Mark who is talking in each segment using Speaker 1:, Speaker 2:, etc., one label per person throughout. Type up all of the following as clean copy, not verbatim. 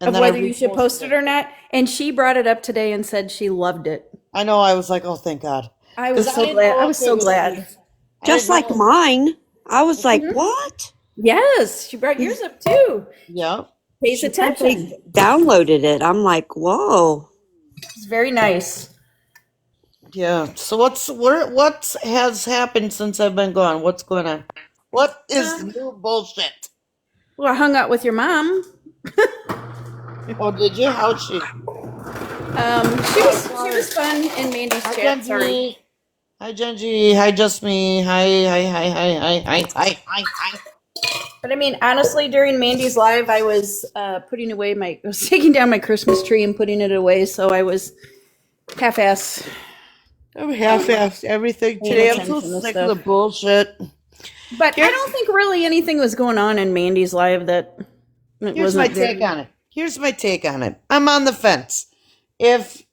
Speaker 1: And
Speaker 2: of
Speaker 1: then
Speaker 2: whether you should post it or not. And she brought it up today and said she loved it.
Speaker 1: I know. I was like, oh, thank God.
Speaker 2: I was
Speaker 1: 'Cause
Speaker 2: so
Speaker 1: didn't
Speaker 2: glad.
Speaker 1: know
Speaker 2: I
Speaker 1: if
Speaker 2: was
Speaker 1: it
Speaker 2: so
Speaker 1: was-
Speaker 2: glad.
Speaker 1: I
Speaker 3: Just
Speaker 1: didn't
Speaker 3: like
Speaker 1: know.
Speaker 3: mine. I was like, what?
Speaker 2: Yes, she brought yours up too.
Speaker 1: Yeah.
Speaker 2: Pays attention.
Speaker 3: They downloaded it. I'm like, whoa.
Speaker 2: It's very nice.
Speaker 1: Yeah. So what has happened since I've been gone? What's going on? What is new bullshit?
Speaker 2: Well, I hung out with your mom.
Speaker 1: Oh, did you? How'd she?
Speaker 2: She was fun in Mandy's
Speaker 1: Hi,
Speaker 2: chat. Sorry.
Speaker 1: Genji. Hi, Genji. Hi, Just Me. Hi.
Speaker 2: But I mean, honestly, during Mandy's live, I was I was taking down my Christmas tree and putting it away, so I was half-ass.
Speaker 1: I'm half-assed everything today. I'm so
Speaker 2: attention to
Speaker 1: sick
Speaker 2: stuff.
Speaker 1: of the bullshit.
Speaker 2: But I don't think really anything was going on in Mandy's live that it
Speaker 1: Here's my
Speaker 2: wasn't very-
Speaker 1: take on it. Here's my take on it. I'm on the fence. If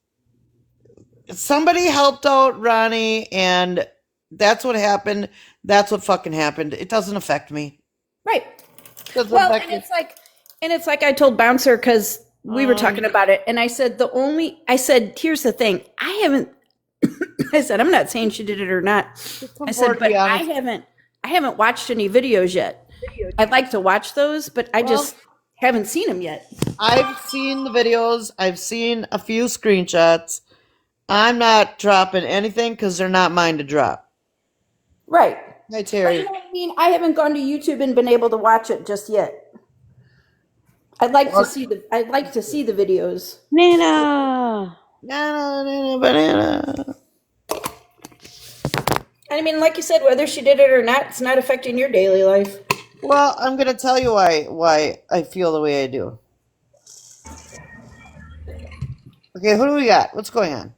Speaker 1: somebody helped out Ronnie and that's what happened, that's what fucking happened. It doesn't affect me.
Speaker 2: Right.
Speaker 1: Doesn't
Speaker 2: Well,
Speaker 1: affect
Speaker 2: and
Speaker 1: me.
Speaker 2: it's like I told Bouncer because we were talking about it, and I said here's the thing, I haven't. I said I'm not saying she did it or not. I said,
Speaker 1: forward,
Speaker 2: but
Speaker 1: be
Speaker 2: I
Speaker 1: honest.
Speaker 2: haven't watched any videos yet. I'd like to watch those, but I just haven't seen them yet.
Speaker 1: I've seen the videos. I've seen a few screenshots. I'm not dropping anything because they're not mine to drop.
Speaker 2: Right.
Speaker 1: Hi,
Speaker 2: But you
Speaker 1: Terry.
Speaker 2: know what I mean? I haven't gone to YouTube and been able to watch it just yet. I'd like to see the videos.
Speaker 3: Nana.
Speaker 1: Banana.
Speaker 2: I mean, like you said, whether she did it or not, it's not affecting your daily life.
Speaker 1: Well, I'm gonna tell you why I feel the way I do. Okay, who do we got? What's going on?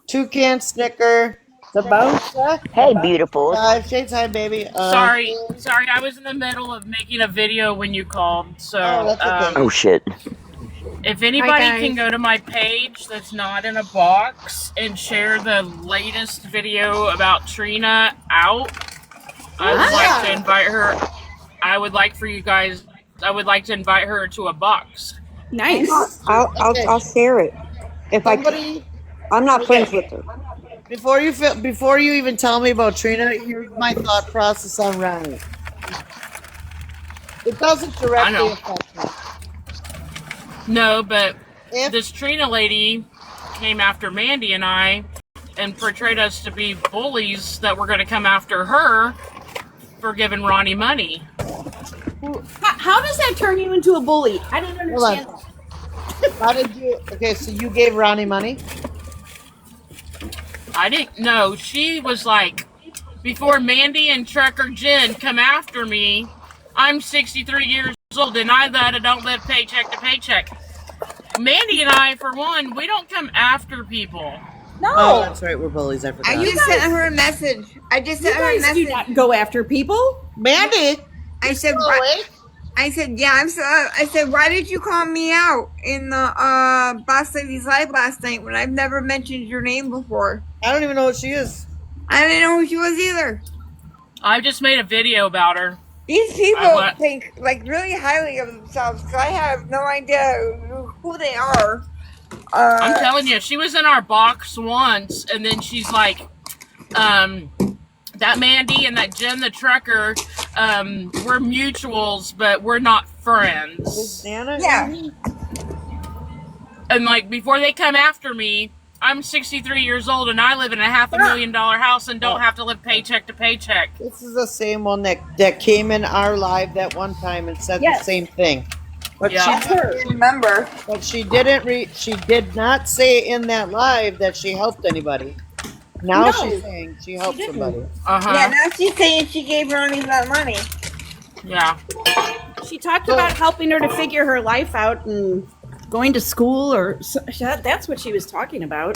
Speaker 1: Toucan, Snicker, the bouncer.
Speaker 4: Hey, beautiful.
Speaker 1: 5 shades high, baby.
Speaker 5: Sorry, I was in the middle of making a video when you called. So,
Speaker 1: that's okay.
Speaker 4: Oh shit.
Speaker 5: if anybody
Speaker 2: Hi, guys.
Speaker 5: can go to my page that's not in a box and share the latest video about Trina out, I would like to invite her. I would like to invite her to a box.
Speaker 2: Nice.
Speaker 3: I'll share it. If
Speaker 1: Somebody,
Speaker 3: I'm not friends with her.
Speaker 1: before you even tell me about Trina, here's my thought process on Ronnie. It doesn't
Speaker 5: I
Speaker 1: directly
Speaker 5: know.
Speaker 1: affect me.
Speaker 5: No, but
Speaker 1: If
Speaker 5: this Trina lady came after Mandy and I and portrayed us to be bullies that were going to come after her for giving Ronnie money.
Speaker 2: How does that turn you into a bully? I don't
Speaker 1: hold
Speaker 2: understand.
Speaker 1: on, how did you? Okay, so you gave Ronnie money.
Speaker 5: I didn't know. She was like, before Mandy and Trucker Jen come after me, I'm 63 years old and I don't live paycheck to paycheck. Mandy and I, for one, we don't come after people.
Speaker 2: No.
Speaker 1: Oh, that's right. We're bullies. I forgot.
Speaker 6: I just sent her a message. I just
Speaker 2: You
Speaker 6: sent her a
Speaker 2: guys do
Speaker 6: message.
Speaker 2: not go after people.
Speaker 1: Mandy.
Speaker 6: I said,
Speaker 1: Go
Speaker 6: why,
Speaker 1: away.
Speaker 6: I said, yeah, I said, why did you call me out in the Boss Lady's Live last night when I've never mentioned your name before?
Speaker 1: I don't even know what she is.
Speaker 6: I didn't know who she was either.
Speaker 5: I just made a video about her.
Speaker 6: These people
Speaker 5: what?
Speaker 6: think like really highly of themselves because I have no idea who they are.
Speaker 5: I'm telling you, she was in our box once, and then she's like, that Mandy and that Jen the trucker, we're mutuals, but we're not friends.
Speaker 1: Nana.
Speaker 6: Yeah.
Speaker 5: And like, before they come after me, I'm 63 years old and I live in a $500,000 house and don't have to live paycheck to paycheck.
Speaker 1: This is the same one that came in our live that one time and said
Speaker 2: Yes.
Speaker 1: the same thing. But
Speaker 5: Yeah.
Speaker 6: Remember?
Speaker 1: she didn't she did not say in that live that she helped anybody. Now
Speaker 2: No,
Speaker 1: she's saying she helped
Speaker 2: didn't.
Speaker 1: somebody.
Speaker 5: Uh-huh.
Speaker 6: Yeah, now she's saying she gave Ronnie that money.
Speaker 5: Yeah.
Speaker 2: She talked about helping her to figure her life out and going to school, that's what she was talking about.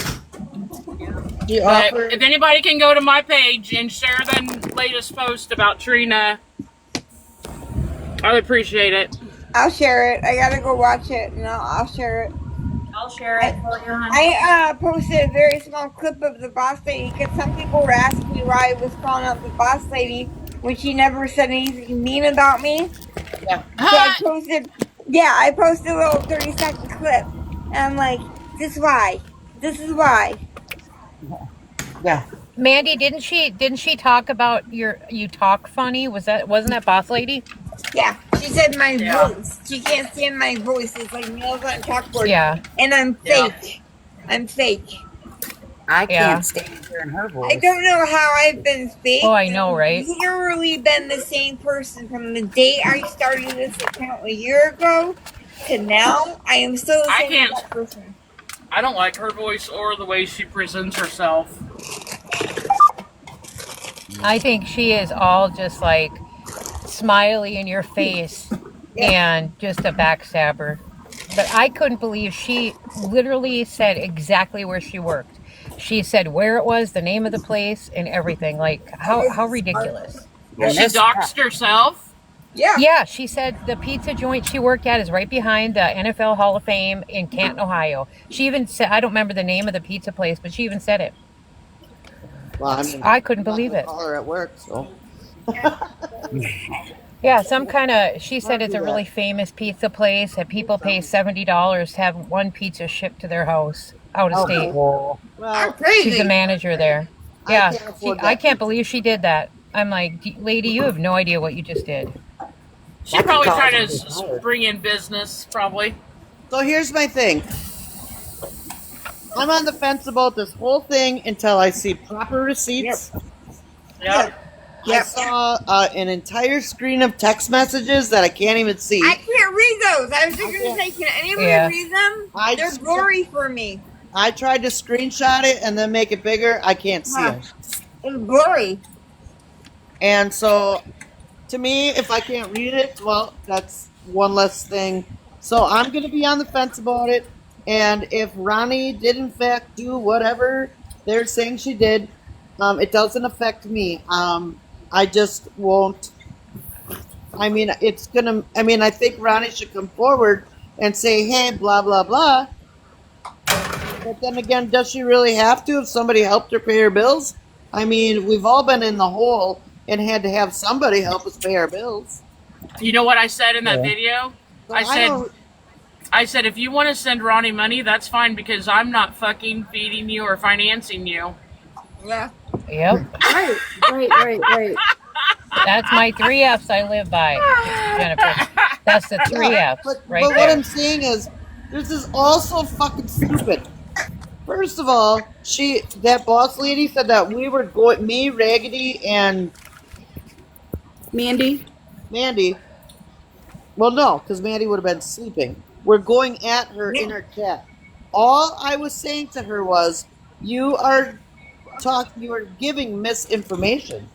Speaker 1: She
Speaker 5: But
Speaker 1: offered
Speaker 5: if anybody can go to my page and share the latest post about Trina, I would appreciate it.
Speaker 6: I'll share it. I gotta go watch it. No, I'll share it.
Speaker 2: I'll share it for you.
Speaker 6: I posted a very small clip of the boss lady because some people were asking me why I was calling out the boss lady when she never said anything mean about me.
Speaker 1: yeah.
Speaker 6: So I posted Yeah, I posted a little 30-second clip, and I'm like, this is why. This is why.
Speaker 1: Yeah.
Speaker 4: Mandy, didn't she talk about you talk funny? Wasn't that Boss Lady?
Speaker 6: Yeah, she said my
Speaker 5: Yeah.
Speaker 6: voice. She can't stand my voice. It's like nails on a chalkboard.
Speaker 4: Yeah.
Speaker 6: And I'm
Speaker 5: Yeah.
Speaker 6: fake. I'm fake.
Speaker 7: I
Speaker 4: Yeah.
Speaker 7: can't stand hearing her
Speaker 6: I
Speaker 7: voice.
Speaker 6: don't know how I've been fake.
Speaker 4: Oh, I know, right?
Speaker 6: I've literally been the same person from the day I started this account a year ago to now. I am still the
Speaker 5: I
Speaker 6: same
Speaker 5: can't-
Speaker 6: exact person.
Speaker 5: I don't like her voice or the way she presents herself.
Speaker 4: I think she is all just like smiley in your face and just a backstabber. But I couldn't believe she literally said exactly where she worked. She said where it was, the name of the place, and everything. Like how ridiculous.
Speaker 7: Yeah,
Speaker 5: She
Speaker 7: that's-
Speaker 5: doxed herself.
Speaker 6: Yeah.
Speaker 4: Yeah, she said the pizza joint she worked at is right behind the NFL Hall of Fame in Canton, Ohio. She even said, I don't remember the name of the pizza place, but she even said it.
Speaker 1: Well, I mean,
Speaker 4: I couldn't believe it.
Speaker 1: call her at work, so.
Speaker 4: Yeah, some kind of, she said it's a really famous pizza place that people pay $70 to have one pizza shipped to their house out of state.
Speaker 7: Oh,
Speaker 6: I'm
Speaker 1: Well,
Speaker 6: crazy.
Speaker 4: She's the manager there.
Speaker 1: I
Speaker 4: Yeah,
Speaker 1: can't afford
Speaker 4: I
Speaker 1: that
Speaker 4: can't
Speaker 1: pizza.
Speaker 4: believe she did that. I'm like, lady, you have no idea what you just did.
Speaker 5: She
Speaker 7: That's
Speaker 5: probably
Speaker 7: because
Speaker 5: tried
Speaker 7: of
Speaker 5: to
Speaker 7: his hire.
Speaker 5: bring in business, probably.
Speaker 1: So here's my thing. I'm on the fence about this whole thing until I see proper receipts.
Speaker 5: Yeah.
Speaker 1: I
Speaker 6: Yep.
Speaker 1: saw an entire screen of text messages that I can't even see.
Speaker 6: I can't read those. I was just going to say, can anybody
Speaker 4: Yeah.
Speaker 6: read them?
Speaker 1: I
Speaker 6: They're
Speaker 1: just-
Speaker 6: blurry for me.
Speaker 1: I tried to screenshot it and then make it bigger. I can't see
Speaker 6: Huh.
Speaker 1: it.
Speaker 6: It's blurry.
Speaker 1: And so, to me, if I can't read it, well, that's one less thing. So I'm going to be on the fence about it. And if Ronnie did, in fact, do whatever they're saying she did, it doesn't affect me. I just won't. I mean, it's going to. I mean, I think Ronnie should come forward and say, hey, blah, blah, blah. But then again, does she really have to if somebody helped her pay her bills? I mean, we've all been in the hole and had to have somebody help us pay our bills.
Speaker 5: You know what I said in that video?
Speaker 1: So
Speaker 5: I said,
Speaker 1: don't-
Speaker 5: I said, if you want to send Ronnie money, that's fine because I'm not fucking feeding you or financing you.
Speaker 6: Yeah.
Speaker 4: Yep.
Speaker 2: Right.
Speaker 4: That's my 3 F's I live by, Jennifer. That's the 3 F's
Speaker 1: But,
Speaker 4: right
Speaker 1: but what
Speaker 4: there.
Speaker 1: I'm saying is, this is also fucking stupid. First of all, that boss lady said that we were going, me, Raggedy, and
Speaker 2: Mandy?
Speaker 1: Mandy. Well, no, because Mandy would have been sleeping. We're going at her in her chat. All I was saying to her was, you are giving misinformation.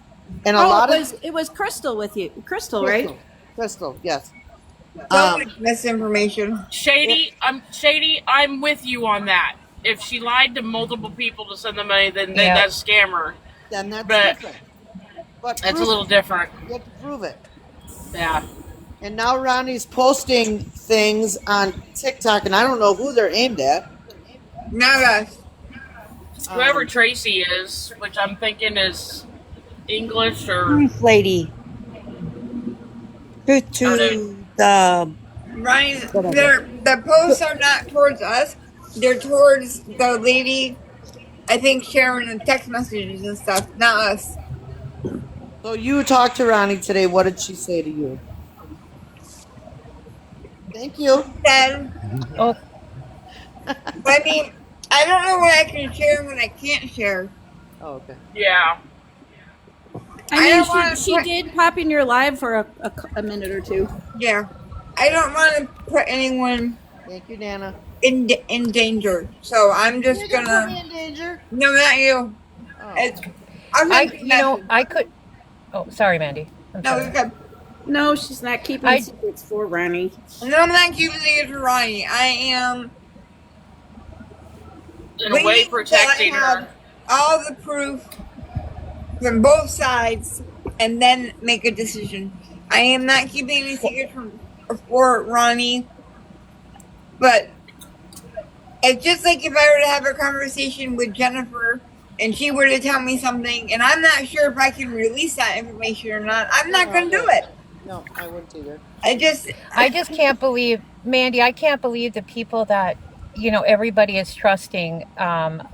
Speaker 1: And a lot of
Speaker 2: it was Crystal with you. Crystal, right?
Speaker 1: Crystal, yes.
Speaker 6: So much misinformation.
Speaker 5: Shady, I'm with you on that. If she lied to multiple people to send the money, then
Speaker 4: Yeah.
Speaker 5: that's scammer.
Speaker 1: Then that's
Speaker 5: But-
Speaker 1: different. But
Speaker 5: That's a
Speaker 1: prove
Speaker 5: little different.
Speaker 1: it. You have to prove it.
Speaker 5: Yeah.
Speaker 1: And now Ronnie's posting things on TikTok, and I don't know who they're aimed at.
Speaker 6: Not us.
Speaker 5: Whoever Tracy is, which I'm thinking is English or
Speaker 3: Truth lady. Truth to the.
Speaker 6: Ryan, the posts are not towards us. They're towards the lady, I think, sharing the text messages and stuff, not us.
Speaker 1: So you talked to Ronnie today. What did she say to you? Thank you.
Speaker 6: Then,
Speaker 4: Oh,
Speaker 6: I mean, I don't know what I can share and what I can't share.
Speaker 1: Oh, okay.
Speaker 5: yeah.
Speaker 6: I don't wanna
Speaker 2: She
Speaker 6: put-
Speaker 2: did pop in your live for a minute or two.
Speaker 6: Yeah. I don't want to put anyone
Speaker 1: Thank you, Nana.
Speaker 6: in danger. So I'm just
Speaker 1: You're gonna put me
Speaker 6: gonna.
Speaker 1: in danger.
Speaker 6: No, not you.
Speaker 1: Oh.
Speaker 6: It's, I'm not
Speaker 4: I could. Oh, sorry, Mandy. I'm
Speaker 6: No,
Speaker 4: sorry.
Speaker 6: it's good.
Speaker 2: No, she's not keeping
Speaker 4: I-
Speaker 2: secrets for Ronnie.
Speaker 6: No, I'm not keeping it to Ronnie. I am
Speaker 5: In a way,
Speaker 6: waiting
Speaker 5: protecting
Speaker 6: till I have
Speaker 5: her.
Speaker 6: all the proof from both sides and then make a decision. I am not keeping any secrets for Ronnie, but it's just like if I were to have a conversation with Jennifer and she were to tell me something and I'm not sure if I can release that information or not, I'm not going to do it.
Speaker 1: No, I wouldn't either.
Speaker 6: I just,
Speaker 4: I just can't believe, Mandy, I can't believe the people that, everybody is trusting,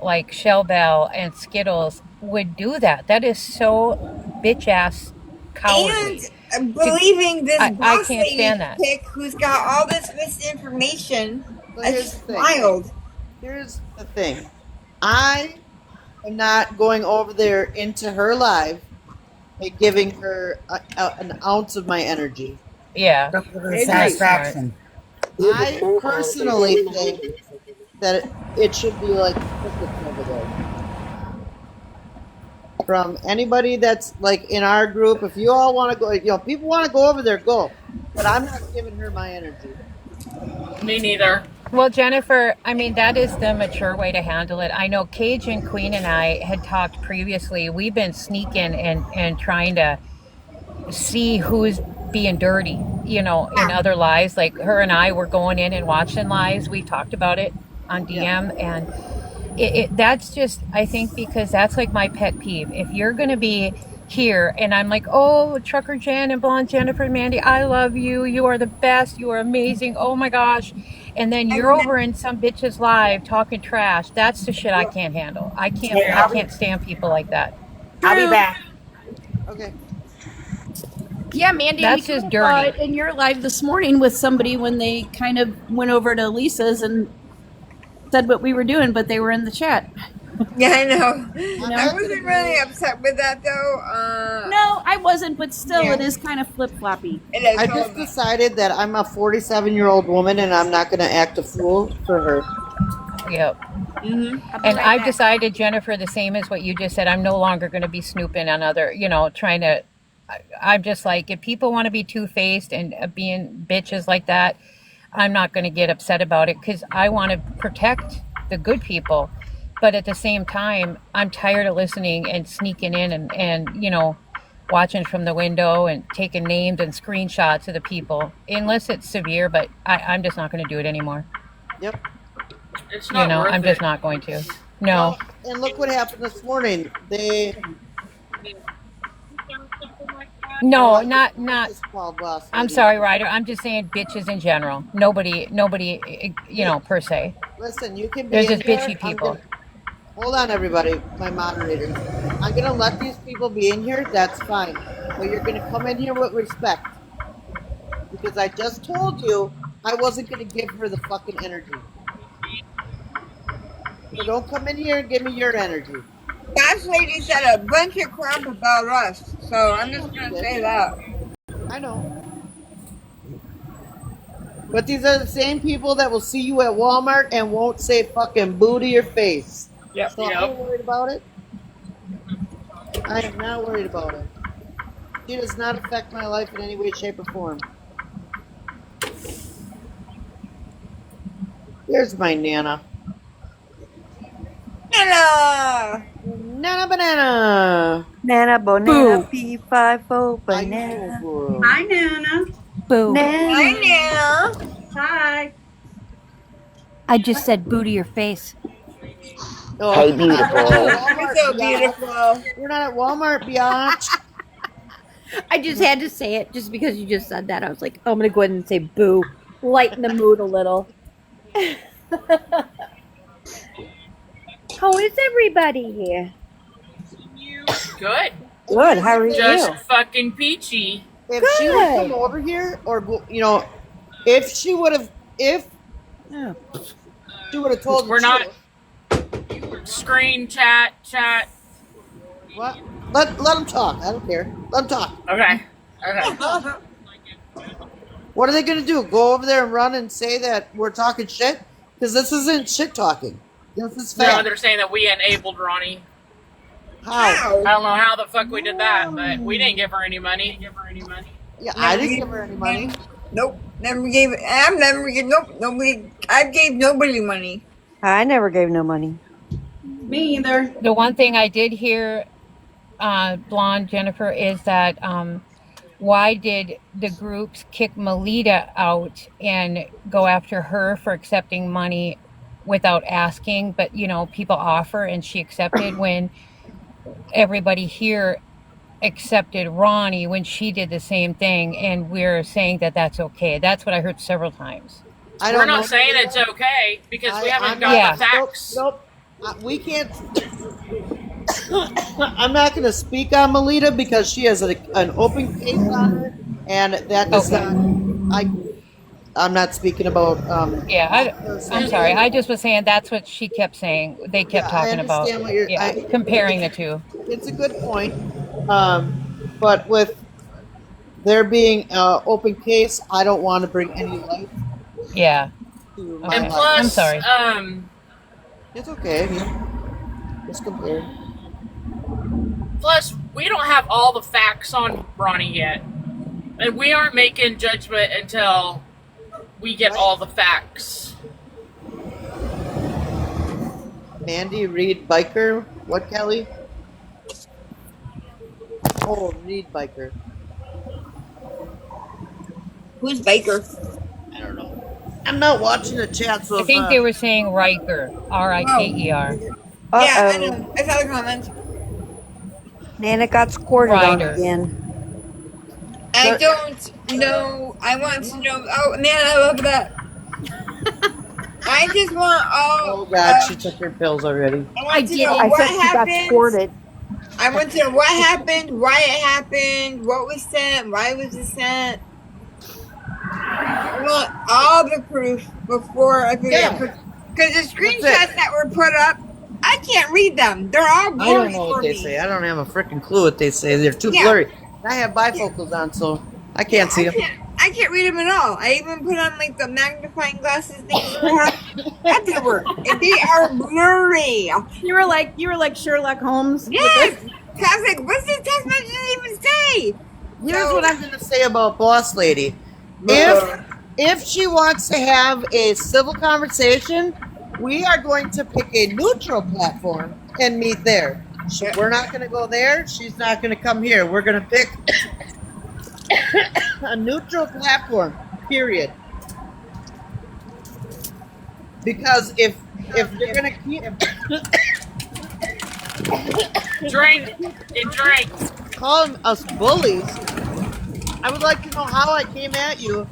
Speaker 4: like Shell Bell and Skittles would do that. That is so bitch ass cowardly.
Speaker 6: and believing this
Speaker 4: I
Speaker 6: boss
Speaker 4: can't
Speaker 6: lady
Speaker 4: stand that.
Speaker 6: chick who's got all this misinformation.
Speaker 1: So
Speaker 6: That's
Speaker 1: here's
Speaker 6: just
Speaker 1: the thing.
Speaker 6: wild.
Speaker 1: Here's the thing. I am not going over there into her live and giving her an ounce of my energy.
Speaker 4: Yeah.
Speaker 3: Satisfaction.
Speaker 1: I personally think that it should be like crickets over there. From anybody that's like in our group, if you all want to go, people want to go over there, go. But I'm not giving her my energy.
Speaker 5: Me neither.
Speaker 4: Well, Jennifer, I mean, that is the mature way to handle it. I know Cage and Queen and I had talked previously. We've been sneaking and trying to see who's being dirty, in other lives. Like her and I were going in and watching lives. We talked about it on DM, and that's just, I think, because that's like my pet peeve. If you're going to be here and I'm like, oh, Trucker Jen and Blonde Jennifer and Mandy, I love you. You are the best. You are amazing. Oh my gosh. And then you're over in some bitch's live talking trash. That's the shit I can't handle. I can't stand people like that.
Speaker 3: I'll be back.
Speaker 1: Okay.
Speaker 2: Yeah, Mandy,
Speaker 4: That's
Speaker 2: we
Speaker 4: just
Speaker 2: saw
Speaker 4: dirty.
Speaker 2: it in your live this morning with somebody when they kind of went over to Lisa's and said what we were doing, but they were in the chat.
Speaker 6: Yeah, I know. I wasn't really upset with that though.
Speaker 2: No, I wasn't, but still,
Speaker 6: Yeah.
Speaker 2: it is kind of flip floppy.
Speaker 6: It is
Speaker 1: I
Speaker 6: all
Speaker 1: just
Speaker 6: about-
Speaker 1: decided that I'm a 47-year-old woman and I'm not going to act a fool for her.
Speaker 4: Yep.
Speaker 6: Mhm.
Speaker 4: And I've decided, Jennifer, the same as what you just said. I'm no longer going to be snooping on other, trying to. I'm just like, if people want to be two-faced and being bitches like that, I'm not going to get upset about it because I want to protect the good people. But at the same time, I'm tired of listening and sneaking in and watching from the window and taking names and screenshots of the people, unless it's severe. But I'm just not going to do it anymore.
Speaker 1: Yep.
Speaker 5: It's not worth
Speaker 4: I'm
Speaker 5: it.
Speaker 4: just not going to. No.
Speaker 1: Well, and look what happened this morning. They
Speaker 4: No, not.
Speaker 1: It's called boss
Speaker 4: I'm
Speaker 1: lady.
Speaker 4: sorry, Ryder. I'm just saying bitches in general. Nobody, per se.
Speaker 1: Listen, you can be
Speaker 4: There's
Speaker 1: in
Speaker 4: just
Speaker 1: here.
Speaker 4: bitchy people.
Speaker 1: Hold on, everybody. My moderators. I'm gonna let these people be in here. That's fine, but you're gonna come in here with respect because I just told you I wasn't gonna give her the fucking energy. So don't come in here and give me your energy.
Speaker 6: Boss lady said a bunch of crap about us, so I'm just gonna say that.
Speaker 1: I know. But these are the same people that will see you at Walmart and won't say fucking boo to your face.
Speaker 5: Yep.
Speaker 1: So I ain't worried about it. I am not worried about it. She does not affect my life in any way, shape, or form. Here's my Nana.
Speaker 6: Hello.
Speaker 1: Nana banana.
Speaker 3: Banana, banana, P5,
Speaker 1: I
Speaker 3: banana.
Speaker 1: know, girl.
Speaker 7: Hi, Nana.
Speaker 2: Boo.
Speaker 6: Hi,
Speaker 3: Banana.
Speaker 6: Nana.
Speaker 7: Hi.
Speaker 2: I just said boo to your face.
Speaker 1: Oh,
Speaker 8: Hey, beautiful.
Speaker 6: You're so
Speaker 1: Biatch.
Speaker 6: beautiful.
Speaker 1: We're not at Walmart, biatch.
Speaker 2: I just had to say it just because you just said that. I was like, oh, I'm going to go ahead and say boo. Lighten the mood a little. How is everybody here?
Speaker 5: Good.
Speaker 3: Good. How are
Speaker 5: Just
Speaker 3: you?
Speaker 5: fucking peachy.
Speaker 1: If she would come over here, or if she would have, she would have told
Speaker 5: We're
Speaker 1: the
Speaker 5: not-
Speaker 1: truth.
Speaker 5: Screen chat.
Speaker 1: What? Let them talk. I don't care. Let them talk.
Speaker 5: Okay.
Speaker 1: What are they going to do? Go over there and run and say that we're talking shit? Because this isn't shit talking. This is
Speaker 5: No,
Speaker 1: fact.
Speaker 5: they're saying that we enabled Ronnie.
Speaker 1: How?
Speaker 5: I don't know how the fuck we did that, but we didn't give her any money.
Speaker 1: Yeah, I didn't give her any money.
Speaker 6: Nope. Never gave. I've never gave. Nope. Nobody. I gave nobody money.
Speaker 3: I never gave no money.
Speaker 7: Me either.
Speaker 4: The one thing I did hear, Blonde Jennifer, is that why did the groups kick Melita out and go after her for accepting money without asking? But people offer and she accepted when everybody here accepted Ronnie when she did the same thing, and we're saying that that's okay. That's what I heard several times.
Speaker 1: I
Speaker 5: We're
Speaker 1: don't
Speaker 5: not
Speaker 1: know.
Speaker 5: saying it's okay because we haven't
Speaker 1: I'm
Speaker 5: got
Speaker 4: Yeah.
Speaker 5: the facts.
Speaker 1: Nope. We can't. I'm not going to speak on Melita because she has an open case on her, and that does
Speaker 4: Okay.
Speaker 1: not. I'm not speaking about.
Speaker 4: Yeah, I'm sorry. I just was saying that's what she kept saying. They kept
Speaker 1: Yeah, I
Speaker 4: talking about,
Speaker 1: understand what you're.
Speaker 4: yeah, comparing the two.
Speaker 1: It's a good point, but with there being an open case, I don't want to bring any light
Speaker 4: Yeah.
Speaker 1: to my
Speaker 4: Okay.
Speaker 5: And
Speaker 1: life.
Speaker 5: plus,
Speaker 4: I'm sorry.
Speaker 1: It's okay. Just compare.
Speaker 5: Plus, we don't have all the facts on Ronnie yet, and we aren't making judgment until we get all the facts.
Speaker 1: Mandy Reed Biker. What, Kelly? Oh, Reed Biker.
Speaker 6: Who's Baker?
Speaker 1: I don't know. I'm not watching the chat, so
Speaker 4: I think they were saying Riker, Riker.
Speaker 6: Yeah, I
Speaker 3: Uh-oh.
Speaker 6: know. I saw the comments.
Speaker 3: Nana got squirted on
Speaker 4: Ryder.
Speaker 3: again.
Speaker 6: I don't know. I want to know. Oh man, I love that. I just want all.
Speaker 1: Oh God, she took her pills already.
Speaker 6: I want to know
Speaker 3: I
Speaker 6: what
Speaker 3: said she got
Speaker 6: happened.
Speaker 3: squirted.
Speaker 6: I want to know what happened, why it happened, what was sent, why was it sent. I want all the proof before I figure it out. Because the screenshots that were put up, I can't read them. They're all
Speaker 1: I don't
Speaker 6: blurry
Speaker 1: know
Speaker 6: for
Speaker 1: what they
Speaker 6: me.
Speaker 1: say. I don't have a freaking clue what they say. They're too
Speaker 6: Yeah.
Speaker 1: blurry. I have bifocals on, so I can't see them.
Speaker 6: I can't read them at all. I even put on like the magnifying glasses things that I have. That didn't work. And they are blurry.
Speaker 2: You were like Sherlock Holmes.
Speaker 6: Yes. I was like, what's this text message even say?
Speaker 1: Here's what I'm gonna say about Boss Lady. If she wants to have a civil conversation, we are going to pick a neutral platform and meet there. We're not going to go there. She's not going to come here. We're going to pick a neutral platform, period. Because if they're going to keep
Speaker 5: Drink.
Speaker 1: calling us bullies, I would like to know how I came at you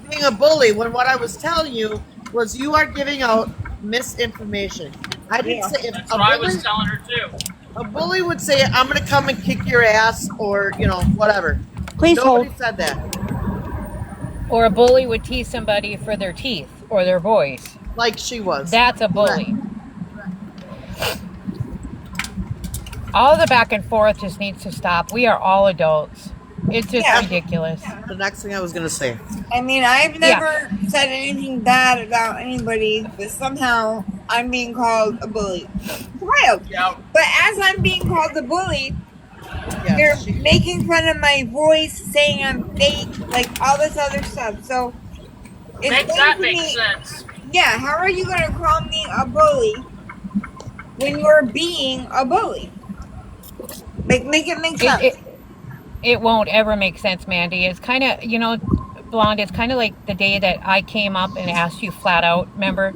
Speaker 1: being a bully when what I was telling you was you are giving out misinformation. I didn't say if
Speaker 5: That's
Speaker 1: a
Speaker 5: what I
Speaker 1: bully,
Speaker 5: was telling her too.
Speaker 1: a bully would say, I'm going to come and kick your ass or, whatever.
Speaker 3: Please
Speaker 1: Nobody
Speaker 3: hold.
Speaker 1: said that.
Speaker 4: Or a bully would tease somebody for their teeth or their voice.
Speaker 1: Like she was.
Speaker 4: That's a bully. All the back and forth just needs to stop. We are all adults. It's just ridiculous.
Speaker 1: The next thing I was going to say.
Speaker 6: I mean, I've never said anything bad about anybody, but somehow I'm being called a bully. It's wild.
Speaker 5: Yeah.
Speaker 6: But as I'm being called a bully,
Speaker 1: Yeah,
Speaker 6: they're making fun of my voice, saying I'm fake, like all this other stuff. So it's
Speaker 5: Make
Speaker 6: going
Speaker 5: that
Speaker 6: to
Speaker 5: make
Speaker 6: me-
Speaker 5: sense.
Speaker 6: Yeah, how are you going to call me a bully when you're being a bully? Make it make sense.
Speaker 4: It won't ever make sense, Mandy. It's kind of, Blonde, it's kind of like the day that I came up and asked you flat out, remember,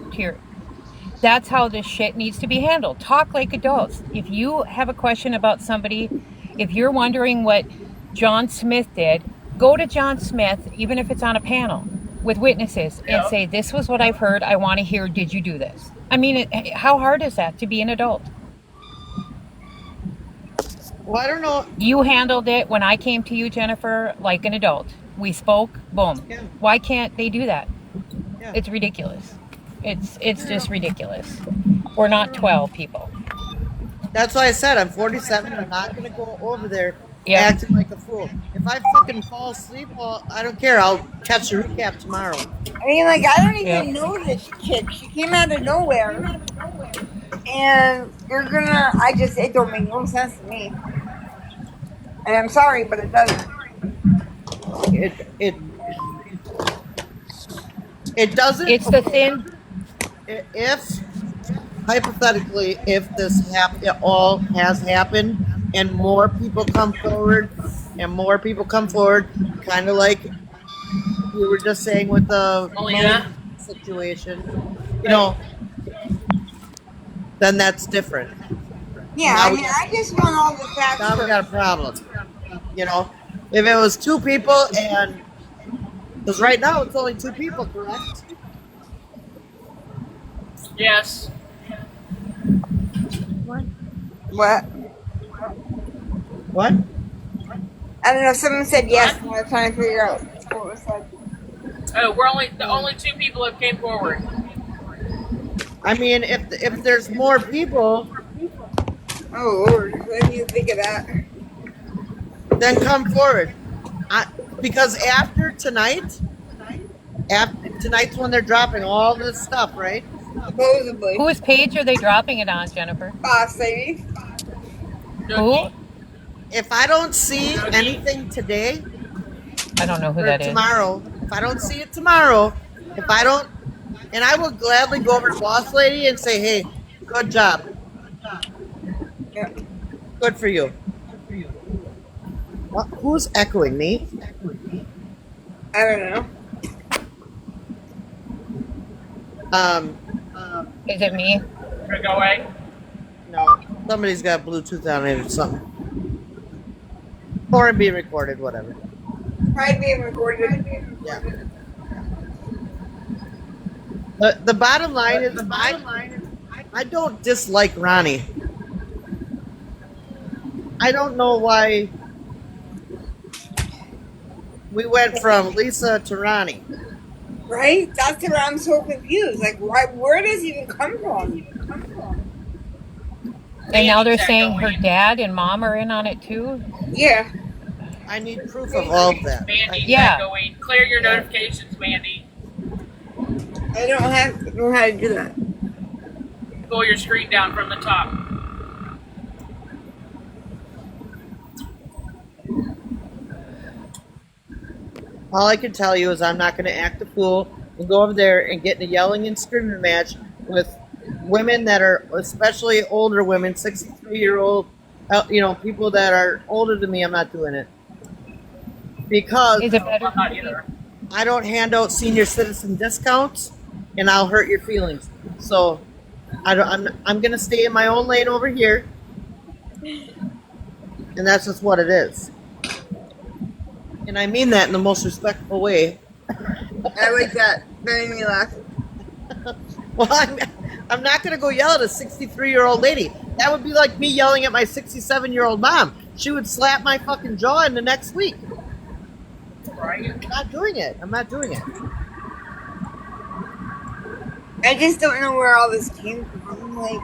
Speaker 4: that's how this shit needs to be handled. Talk like adults. If you have a question about somebody, if you're wondering what John Smith did, go to John Smith, even if it's on a panel with witnesses, and say, this was what I've heard. I want to hear, did you do this? I mean, how hard is that to be an adult?
Speaker 1: Well, I don't know.
Speaker 4: You handled it when I came to you, Jennifer, like an adult. We spoke, boom.
Speaker 1: Yeah.
Speaker 4: Why can't they do that?
Speaker 1: Yeah.
Speaker 4: It's ridiculous. It's just ridiculous. We're not 12 people.
Speaker 1: That's why I said I'm 47. I'm not going to go over there
Speaker 4: Yeah.
Speaker 1: acting like a fool. If I fucking fall asleep, well, I don't care. I'll catch a recap tomorrow.
Speaker 6: I mean, like, I don't even
Speaker 4: Yeah.
Speaker 6: know this chick. She came out of nowhere. And you're gonna, it don't make no sense to me. And I'm sorry, but it doesn't.
Speaker 1: It doesn't.
Speaker 4: It's the thin.
Speaker 1: If hypothetically, if this it all has happened, and more people come forward, kind of like you were just saying with the
Speaker 5: Melina.
Speaker 1: situation, then that's different.
Speaker 6: Yeah,
Speaker 1: Now
Speaker 6: I
Speaker 1: we
Speaker 6: mean,
Speaker 1: got-
Speaker 6: I just want all the facts.
Speaker 1: Now we
Speaker 6: first.
Speaker 1: got a problem. You know, if it was two people and because right now it's only two people, correct?
Speaker 5: Yes.
Speaker 6: What?
Speaker 1: What?
Speaker 6: I don't know. Someone said yes, and I was trying to figure out what was said.
Speaker 5: Oh, the only two people have came forward.
Speaker 1: I mean, if there's more people,
Speaker 6: Oh Lord, let me think of that.
Speaker 1: then come forward. Because after tonight's when they're dropping all this stuff, right?
Speaker 6: Supposedly,
Speaker 4: Whose page are they dropping it on, Jennifer?
Speaker 6: boss lady.
Speaker 4: Who?
Speaker 1: If I don't see anything today
Speaker 4: I don't know who
Speaker 1: or
Speaker 4: that is.
Speaker 1: tomorrow, if I don't see it tomorrow, if I don't, and I will gladly go over to Boss Lady and say, hey, good job.
Speaker 6: Yeah.
Speaker 1: Good for you. Who's echoing me?
Speaker 6: I don't know.
Speaker 4: Is it me?
Speaker 5: Gonna go away.
Speaker 1: No, somebody's got Bluetooth on it or something. Or it being recorded, whatever.
Speaker 6: Probably being recorded.
Speaker 1: Yeah. The bottom line is, I don't dislike Ronnie. I don't know why we went from Lisa to Ronnie.
Speaker 6: Right? That's where I'm so confused. Like, why? Where does it even come from?
Speaker 4: And now they're
Speaker 5: Mandy's
Speaker 4: saying her
Speaker 5: echoing.
Speaker 4: dad and mom are in on it too?
Speaker 6: Yeah.
Speaker 1: I need proof of all of that.
Speaker 5: Mandy's
Speaker 4: Yeah.
Speaker 5: echoing. Clear your notifications, Mandy.
Speaker 6: I don't know how to do that.
Speaker 5: Pull your screen down from the top.
Speaker 1: All I can tell you is I'm not going to act a fool and go over there and get in a yelling and screaming match with women that are, especially older women, 63-year-old, people that are older than me. I'm not doing it. Because
Speaker 4: Is it better?
Speaker 5: I'm not either.
Speaker 1: I don't hand out senior citizen discounts, and I'll hurt your feelings. So I'm going to stay in my own lane over here, and that's just what it is. And I mean that in the most respectful way.
Speaker 6: I like that. That made me laugh.
Speaker 1: Well, I'm not going to go yell at a 63-year-old lady. That would be like me yelling at my 67-year-old mom. She would slap my fucking jaw in the next week.
Speaker 5: Right?
Speaker 1: I'm not doing it. I'm not doing it.
Speaker 6: I just don't know where all this came from. Like,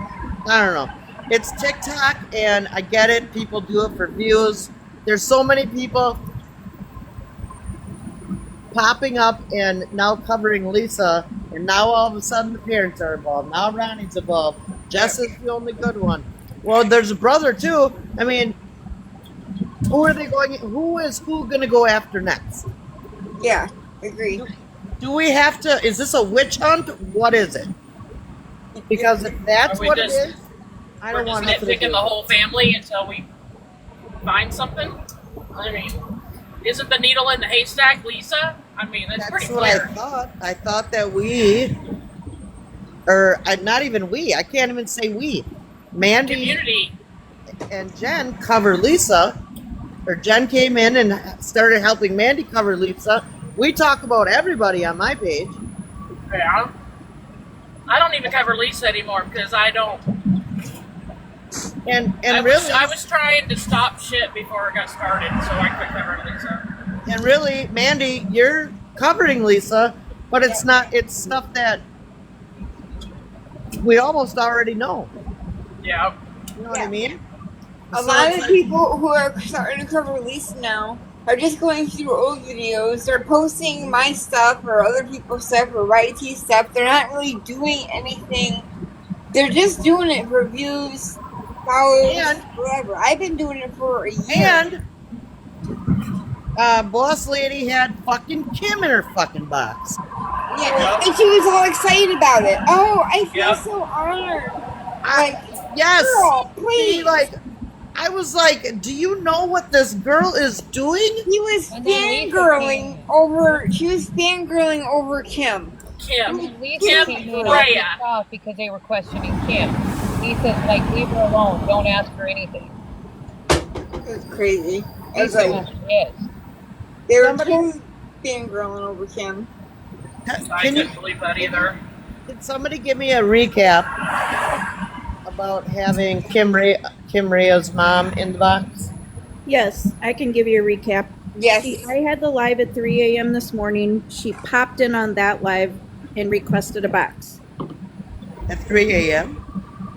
Speaker 1: I don't know. It's TikTok, and I get it. People do it for views. There's so many people popping up and now covering Lisa, and now all of a sudden the parents are involved. Now Ronnie's involved. Jess is the only good one. Well, there's a brother too. I mean, who are they going? Who is who going to go after next?
Speaker 6: yeah, agree.
Speaker 1: Do we have to? Is this a witch hunt? What is it? Because if that's
Speaker 5: Are we
Speaker 1: what it
Speaker 5: just-
Speaker 1: is, I
Speaker 5: We're
Speaker 1: don't
Speaker 5: just
Speaker 1: want nothing to
Speaker 5: nitpicking
Speaker 1: do.
Speaker 5: the whole family until we find something. I mean, isn't the needle in the haystack, Lisa? I mean, that's pretty
Speaker 1: That's what I
Speaker 5: clear.
Speaker 1: thought. I thought that we, or not even we. I can't even say we. Mandy
Speaker 5: Community.
Speaker 1: and Jen cover Lisa, or Jen came in and started helping Mandy cover Lisa. We talk about everybody on my page.
Speaker 5: Yeah. I don't even cover Lisa anymore because I don't.
Speaker 1: And
Speaker 5: I
Speaker 1: really,
Speaker 5: was trying to stop shit before it got started, so I quit covering Lisa.
Speaker 1: and really, Mandy, you're covering Lisa, but it's not. It's stuff that we almost already know.
Speaker 5: Yeah.
Speaker 1: You know what I mean?
Speaker 6: A
Speaker 1: So
Speaker 6: lot
Speaker 1: it's
Speaker 6: of
Speaker 1: like-
Speaker 6: people who are starting to cover Lisa now are just going through old videos. They're posting my stuff or other people's stuff or YT stuff. They're not really doing anything. They're just doing it for views, followers,
Speaker 1: And-
Speaker 6: whatever. I've been doing it for a year.
Speaker 1: And Boss Lady had fucking Kim in her fucking box.
Speaker 6: Yeah, and she was all excited about it. Oh, I feel
Speaker 5: Yep.
Speaker 6: so honored. Like,
Speaker 1: Yes.
Speaker 6: girl,
Speaker 1: He,
Speaker 6: please.
Speaker 1: I was like, do you know what this girl is doing?
Speaker 6: He was
Speaker 4: And then Lisa
Speaker 6: fangirling
Speaker 4: came.
Speaker 6: over. She was fangirling over Kim.
Speaker 5: Kim.
Speaker 4: And Lisa
Speaker 5: Kim
Speaker 4: came in
Speaker 5: Brea.
Speaker 4: pissed off because they were questioning Kim. Lisa's like, leave her alone. Don't ask her anything.
Speaker 6: It was crazy. I was
Speaker 1: Listen,
Speaker 6: like,
Speaker 4: Yes.
Speaker 6: they were
Speaker 1: Somebody-
Speaker 6: totally fangirling over Kim.
Speaker 1: can you,
Speaker 5: believe that either.
Speaker 1: can somebody give me a recap about having Kim Rhea's mom in the box?
Speaker 2: Yes, I can give you a recap.
Speaker 6: Yes.
Speaker 2: I had the live at 3 a.m. this morning. She popped in on that live and requested a box.
Speaker 1: At 3 a.m.?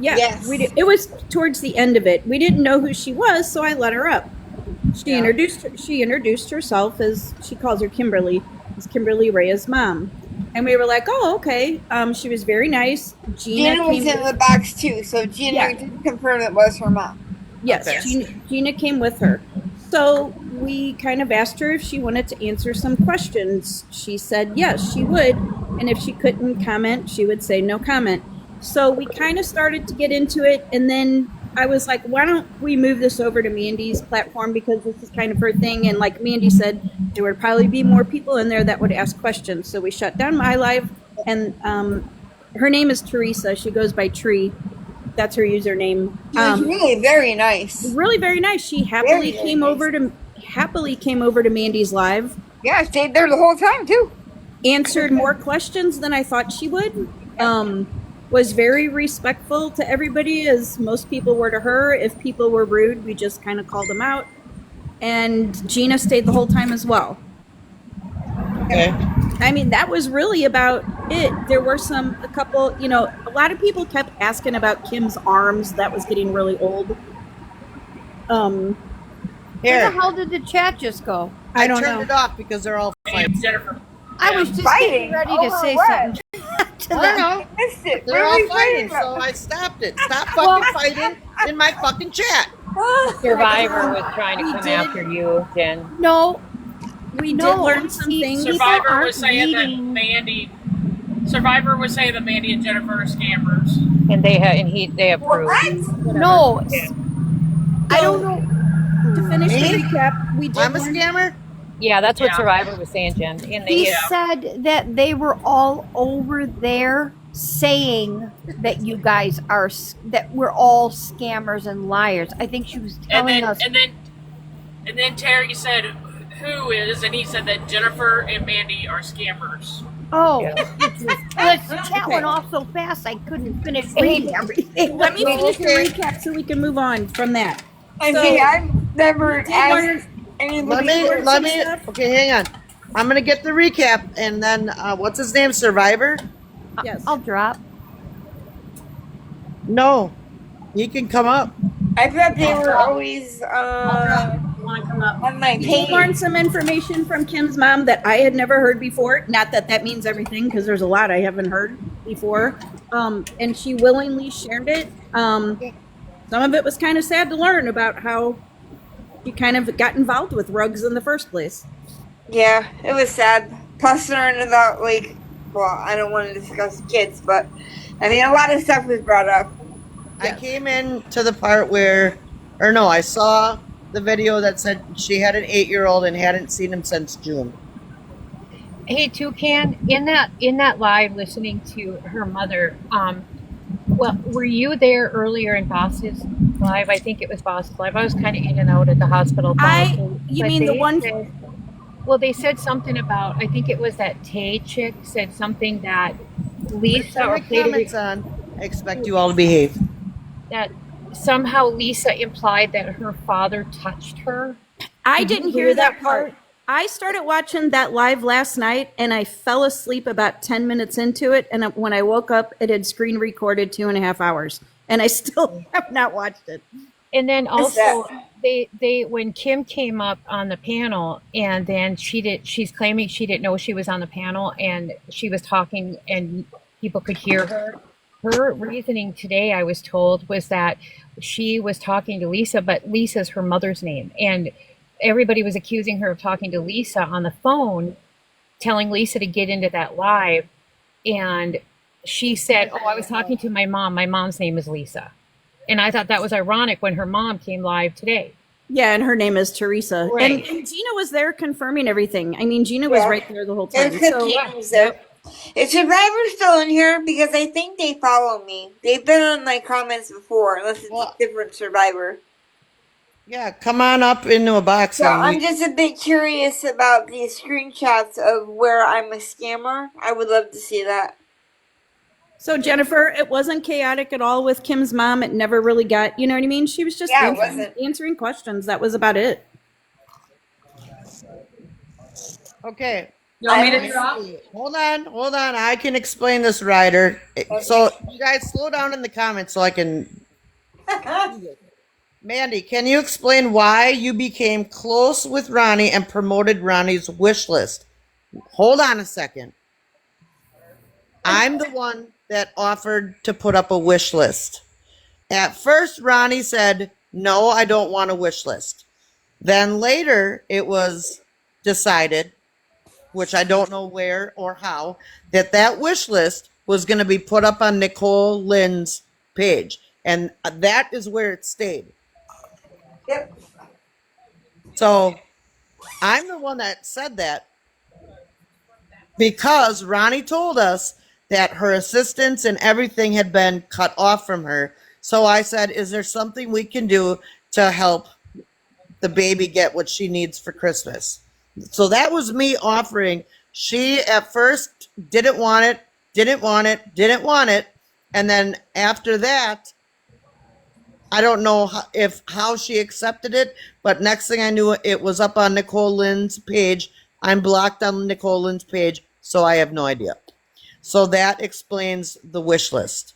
Speaker 2: Yeah,
Speaker 6: Yes.
Speaker 2: it was towards the end of it. We didn't know who she was, so I let her up. She introduced herself as, she calls her Kimberly, as Kimberly Rhea's mom. And we were like, oh, okay. She was very nice.
Speaker 6: Gina was in the box too, so Gina
Speaker 2: Yeah.
Speaker 6: did confirm it was her mom.
Speaker 2: Yes,
Speaker 1: Okay.
Speaker 2: Gina came with her. So we kind of asked her if she wanted to answer some questions. She said yes, she would. And if she couldn't comment, she would say no comment. So we kind of started to get into it. And then I was like, why don't we move this over to Mandy's platform, because this is kind of her thing. And like Mandy said, there would probably be more people in there that would ask questions. So we shut down my live. And her name is Teresa. She goes by Tree. That's her username.
Speaker 6: She was really very nice.
Speaker 2: Really very nice. She happily
Speaker 6: Very
Speaker 2: came
Speaker 6: nice.
Speaker 2: over to Mandy's live,
Speaker 6: Yeah, stayed there the whole time too.
Speaker 2: answered more questions than I thought she would. Was very respectful to everybody, as most people were to her. If people were rude, we just kind of called them out. And Gina stayed the whole time as well.
Speaker 1: Okay.
Speaker 2: I mean, that was really about it. There were a couple, a lot of people kept asking about Kim's arms. That was getting really old.
Speaker 3: Where
Speaker 1: Here,
Speaker 3: the hell did the chat just go?
Speaker 2: I don't
Speaker 1: turned
Speaker 2: know.
Speaker 1: it off because they're all fighting.
Speaker 5: Jennifer.
Speaker 3: I was just
Speaker 6: Fighting?
Speaker 3: getting ready to
Speaker 6: Over
Speaker 3: say
Speaker 6: what?
Speaker 3: something to
Speaker 1: I
Speaker 3: them.
Speaker 1: don't know.
Speaker 6: Missed it.
Speaker 1: They're
Speaker 6: What are
Speaker 1: all
Speaker 6: we
Speaker 1: fighting,
Speaker 6: fighting
Speaker 1: so
Speaker 6: about?
Speaker 1: I stopped it. Stop fucking fighting in my fucking chat.
Speaker 4: Survivor was trying to
Speaker 2: We
Speaker 4: come
Speaker 2: did-
Speaker 4: after you, Jen.
Speaker 3: No,
Speaker 2: We
Speaker 3: No,
Speaker 2: did learn some
Speaker 3: see,
Speaker 2: things.
Speaker 3: People
Speaker 5: Survivor
Speaker 3: aren't
Speaker 5: was saying that
Speaker 3: reading.
Speaker 5: Mandy and Jennifer are scammers.
Speaker 4: And they approved.
Speaker 6: What?
Speaker 3: no.
Speaker 4: Yeah.
Speaker 3: I don't know.
Speaker 2: To finish the
Speaker 1: Me?
Speaker 2: recap, we did
Speaker 1: I'm a
Speaker 2: learn-
Speaker 1: scammer?
Speaker 4: Yeah, that's what
Speaker 5: Yeah.
Speaker 4: Survivor was saying, Jen. And
Speaker 3: He
Speaker 4: they,
Speaker 3: said that they were all over there saying that you guys are that we're all scammers and liars. I think she was
Speaker 5: And
Speaker 3: telling
Speaker 5: then
Speaker 3: us.
Speaker 5: and then Terry said, "Who is?" And he said that Jennifer and Mandy are scammers.
Speaker 3: Oh,
Speaker 4: Yeah.
Speaker 3: the chat went off so fast I couldn't finish reading everything.
Speaker 2: Let me finish the
Speaker 1: Okay.
Speaker 2: recap so we can move on from that.
Speaker 6: I
Speaker 2: So-
Speaker 6: think I've never
Speaker 2: Did
Speaker 6: asked
Speaker 2: learn-
Speaker 6: anybody.
Speaker 1: Let me, okay, hang on. I'm gonna get the recap and then, what's his name? Survivor?
Speaker 2: Yes.
Speaker 3: I'll drop.
Speaker 1: No. He can come up.
Speaker 6: I thought they were always
Speaker 7: Want to come up?
Speaker 6: on my
Speaker 2: We
Speaker 6: page.
Speaker 2: learned some information from Kim's mom that I had never heard before. Not that that means everything, because there's a lot I haven't heard before. And she willingly shared it. Some of it was kind of sad to learn about how she kind of got involved with Ruggs in the first place.
Speaker 6: Yeah, it was sad. Plus learning about I don't want to discuss kids, but I mean a lot of stuff was brought up.
Speaker 1: I came in to the part I saw the video that said she had an 8-year-old and hadn't seen him since June.
Speaker 4: hey, Toucan, in that live listening to her mother, well, were you there earlier in Boss's live? I think it was Boss's live. I was kind of in and out at the hospital.
Speaker 2: You mean the one?
Speaker 4: Well, they said something about, I think it was that Tay chick said something that Lisa
Speaker 1: Turn
Speaker 4: or
Speaker 1: my
Speaker 4: Play
Speaker 1: comments on. I expect you all to behave.
Speaker 4: that somehow Lisa implied that her father touched her.
Speaker 2: I
Speaker 4: Did you
Speaker 2: didn't
Speaker 4: hear
Speaker 2: hear
Speaker 4: that
Speaker 2: that part. I started watching that live last night and I fell asleep about 10 minutes into it. And when I woke up, it had screen recorded 2.5 hours. And I still have not watched it.
Speaker 4: And then
Speaker 6: What's
Speaker 4: also they when Kim came up on the panel and then she's claiming she didn't know she was on the panel and she was talking and people could hear her. Her reasoning today, I was told, was that she was talking to Lisa, but Lisa's her mother's name. And everybody was accusing her of talking to Lisa on the phone, telling Lisa to get into that live. And she said, "Oh, I was talking to my mom. My mom's name is Lisa." And I thought that was ironic when her mom came live today.
Speaker 2: Yeah, and her name is Teresa.
Speaker 4: Right.
Speaker 2: And Gina was there confirming everything. I mean, Gina was
Speaker 6: Yeah.
Speaker 2: right there the whole
Speaker 6: There's
Speaker 2: time.
Speaker 6: good
Speaker 2: So,
Speaker 6: games there. Is Survivor still in here? Because I think they follow me. They've been on my comments before, unless it's
Speaker 1: Well-
Speaker 6: a different Survivor.
Speaker 1: Yeah, come on up into a box.
Speaker 6: So
Speaker 1: And
Speaker 6: I'm just a bit curious about these screenshots of where I'm a scammer. I would love to see that.
Speaker 2: So Jennifer, it wasn't chaotic at all with Kim's mom. It never really got, you know what I mean? She was just
Speaker 6: Yeah, it wasn't.
Speaker 2: answering questions. That was about it.
Speaker 1: okay.
Speaker 7: You want me
Speaker 6: I
Speaker 7: to drop?
Speaker 1: Hold on. I can explain this, Ryder. So you guys slow down in the comments so I can. Mandy, can you explain why you became close with Ronnie and promoted Ronnie's wish list? Hold on a second. I'm the one that offered to put up a wish list. At first, Ronnie said, no, I don't want a wish list. Then later, it was decided, which I don't know where or how, that wish list was going to be put up on Nicole Lynn's page. And that is where it stayed.
Speaker 6: Yep.
Speaker 1: So I'm the one that said that because Ronnie told us that her assistants and everything had been cut off from her. So I said, is there something we can do to help the baby get what she needs for Christmas? So that was me offering. She at first didn't want it. And then after that, I don't know how she accepted it, but next thing I knew, it was up on Nicole Lynn's page. I'm blocked on Nicole Lynn's page, so I have no idea. So that explains the wish list.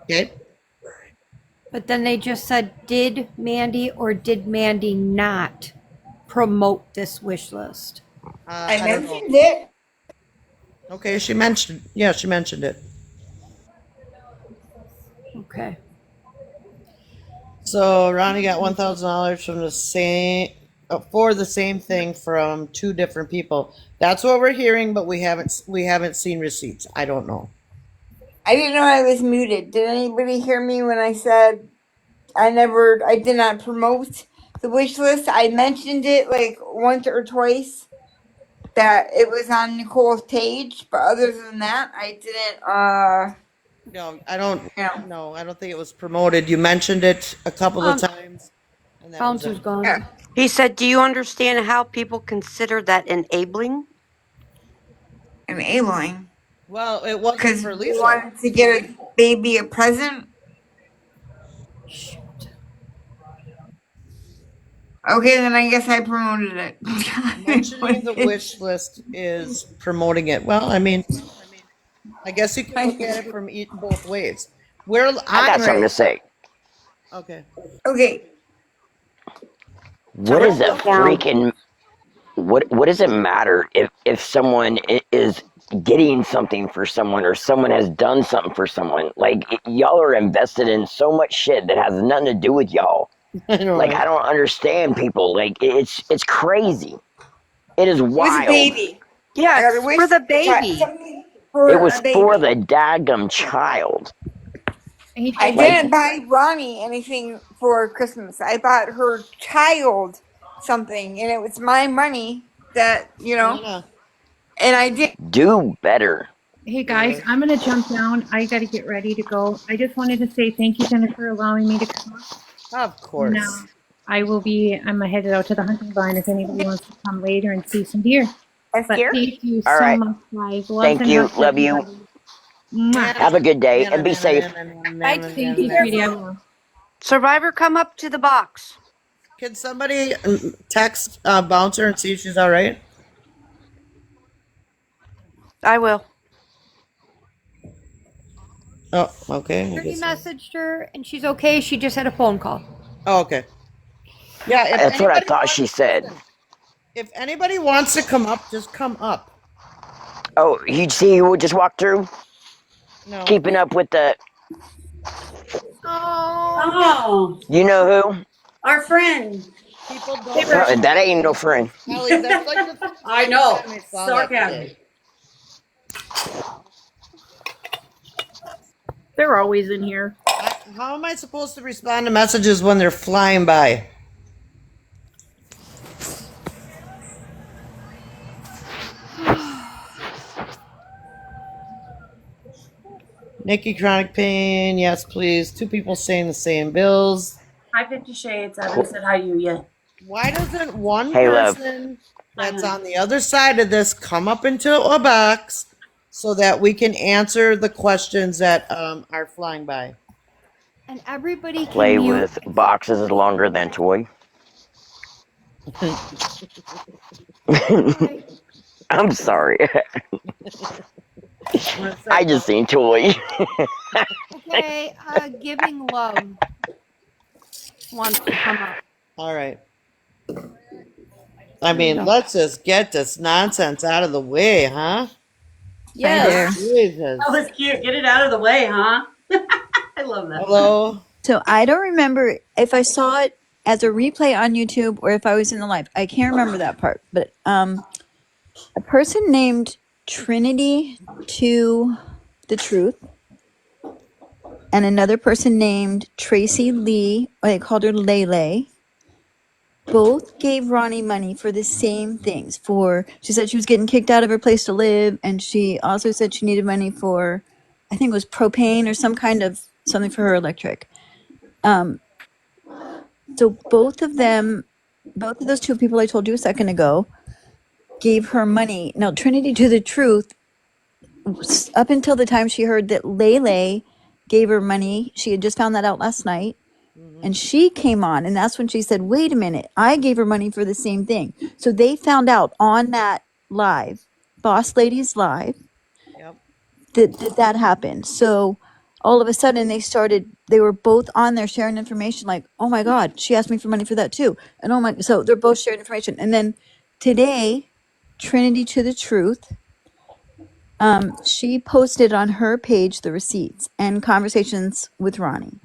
Speaker 1: Okay.
Speaker 3: But then they just said, did Mandy or did Mandy not promote this wish list?
Speaker 6: I
Speaker 1: don't know.
Speaker 6: mentioned it.
Speaker 1: Okay, she mentioned it.
Speaker 3: Okay.
Speaker 1: So Ronnie got $1,000 from the same for the same thing from two different people. That's what we're hearing, but we haven't seen receipts. I don't know.
Speaker 6: I didn't know I was muted. Did anybody hear me when I said I did not promote the wish list? I mentioned it like once or twice that it was on Nicole's page, but other than that, I didn't,
Speaker 1: No, I don't.
Speaker 6: Yeah.
Speaker 1: No, I don't think it was promoted. You mentioned it a couple of times. And that was
Speaker 3: Bouncer's
Speaker 1: it.
Speaker 3: gone.
Speaker 6: Yeah.
Speaker 8: He said, do you understand how people consider that enabling?
Speaker 6: enabling.
Speaker 1: Well, it wasn't
Speaker 6: Because
Speaker 1: for
Speaker 6: you
Speaker 1: Lisa.
Speaker 6: wanted to get a baby a present? Okay, then I guess I promoted it.
Speaker 1: Mentioning the wish list is promoting it. Well, I mean, I guess you can look at it from both ways.
Speaker 9: I got something to say.
Speaker 1: Okay.
Speaker 6: Okay.
Speaker 9: What is a
Speaker 8: down.
Speaker 9: freaking what does it matter if someone is getting something for someone or someone has done something for someone? Like y'all are invested in so much shit that has nothing to do with y'all.
Speaker 1: I know,
Speaker 9: Like
Speaker 1: right?
Speaker 9: I don't understand people. Like it's crazy. It is
Speaker 6: It was a
Speaker 9: wild.
Speaker 6: baby. I
Speaker 8: Yeah,
Speaker 6: got a
Speaker 8: it's
Speaker 6: wish
Speaker 8: for the
Speaker 6: list,
Speaker 8: baby.
Speaker 6: something for
Speaker 9: It was
Speaker 6: a baby.
Speaker 9: for the daggum child.
Speaker 6: I didn't buy Ronnie anything for Christmas. I bought her child something, and it was my money that,
Speaker 1: Yeah.
Speaker 6: and I did.
Speaker 9: Do better.
Speaker 4: Hey guys, I'm gonna jump down. I gotta get ready to go. I just wanted to say thank you, Jennifer, for allowing me to come up.
Speaker 1: Of course.
Speaker 4: Now, I'm headed out to the hunting barn if anybody wants to come later and see some deer.
Speaker 6: That's
Speaker 4: But
Speaker 6: dear.
Speaker 4: thank you
Speaker 9: All
Speaker 4: so
Speaker 9: right.
Speaker 4: much, guys. Love
Speaker 9: Thank
Speaker 4: and
Speaker 9: you.
Speaker 4: hugs,
Speaker 9: Love you.
Speaker 4: everybody. Mwah.
Speaker 9: Have a good day and be safe.
Speaker 4: Thank you, sweetie. I will.
Speaker 8: Survivor, come up to the box.
Speaker 1: Can somebody text Bouncer and see if she's all right?
Speaker 8: I will.
Speaker 1: Oh, okay. I
Speaker 3: Already
Speaker 1: guess so.
Speaker 3: messaged her and she's okay. She just had a phone call.
Speaker 1: Oh, okay. Yeah, if
Speaker 9: That's what I
Speaker 1: anybody
Speaker 9: thought
Speaker 1: wants-
Speaker 9: she said.
Speaker 1: If anybody wants to come up, just come up.
Speaker 9: Oh, you see who just walked through?
Speaker 1: No.
Speaker 9: Keeping up with the,
Speaker 7: Oh,
Speaker 9: you know who?
Speaker 7: our friend.
Speaker 1: People don't.
Speaker 9: That ain't no friend.
Speaker 1: Ellie, that's like the
Speaker 7: I know.
Speaker 1: time I saw that
Speaker 7: Sarcasm.
Speaker 1: today.
Speaker 2: They're always in here.
Speaker 1: How am I supposed to respond to messages when they're flying by? Nikki Chronic Pain, yes, please. 2 people saying the same. Bills.
Speaker 7: Hi, 50 Shades. I haven't said hi to you yet.
Speaker 1: Why doesn't one
Speaker 9: Hey, love.
Speaker 1: person that's on the other side of this come up into a box so that we can answer the questions that are flying by?
Speaker 3: And everybody
Speaker 9: Play
Speaker 3: can mute.
Speaker 9: with boxes longer than toy.
Speaker 3: Okay.
Speaker 9: I'm sorry.
Speaker 1: Wanna say
Speaker 9: I just seen toy.
Speaker 3: Okay, Giving Love wants to come up.
Speaker 1: all right. I mean, let's just get this nonsense out of the way, huh?
Speaker 2: Yes.
Speaker 1: Jesus.
Speaker 7: That was cute. Get it out of the way, huh? I love that.
Speaker 1: Hello?
Speaker 10: So I don't remember if I saw it as a replay on YouTube or if I was in the live. I can't remember that part. But a person named Trinity to the Truth and another person named Tracy Lee, or they called her Lele, both gave Ronnie money for the same things. She said she was getting kicked out of her place to live, and she also said she needed money for, I think it was propane or some kind of something for her electric. So both of those 2 people I told you a second ago gave her money. Now, Trinity to the Truth, up until the time she heard that Lele gave her money, she had just found that out last night. And she came on, and that's when she said, wait a minute, I gave her money for the same thing. So they found out on that live, Boss Ladies Live,
Speaker 1: Yep.
Speaker 10: that happened. So all of a sudden they were both on there sharing information like, oh my God, she asked me for money for that too. And so they're both sharing information. And then today, Trinity to the Truth, she posted on her page the receipts and conversations with Ronnie.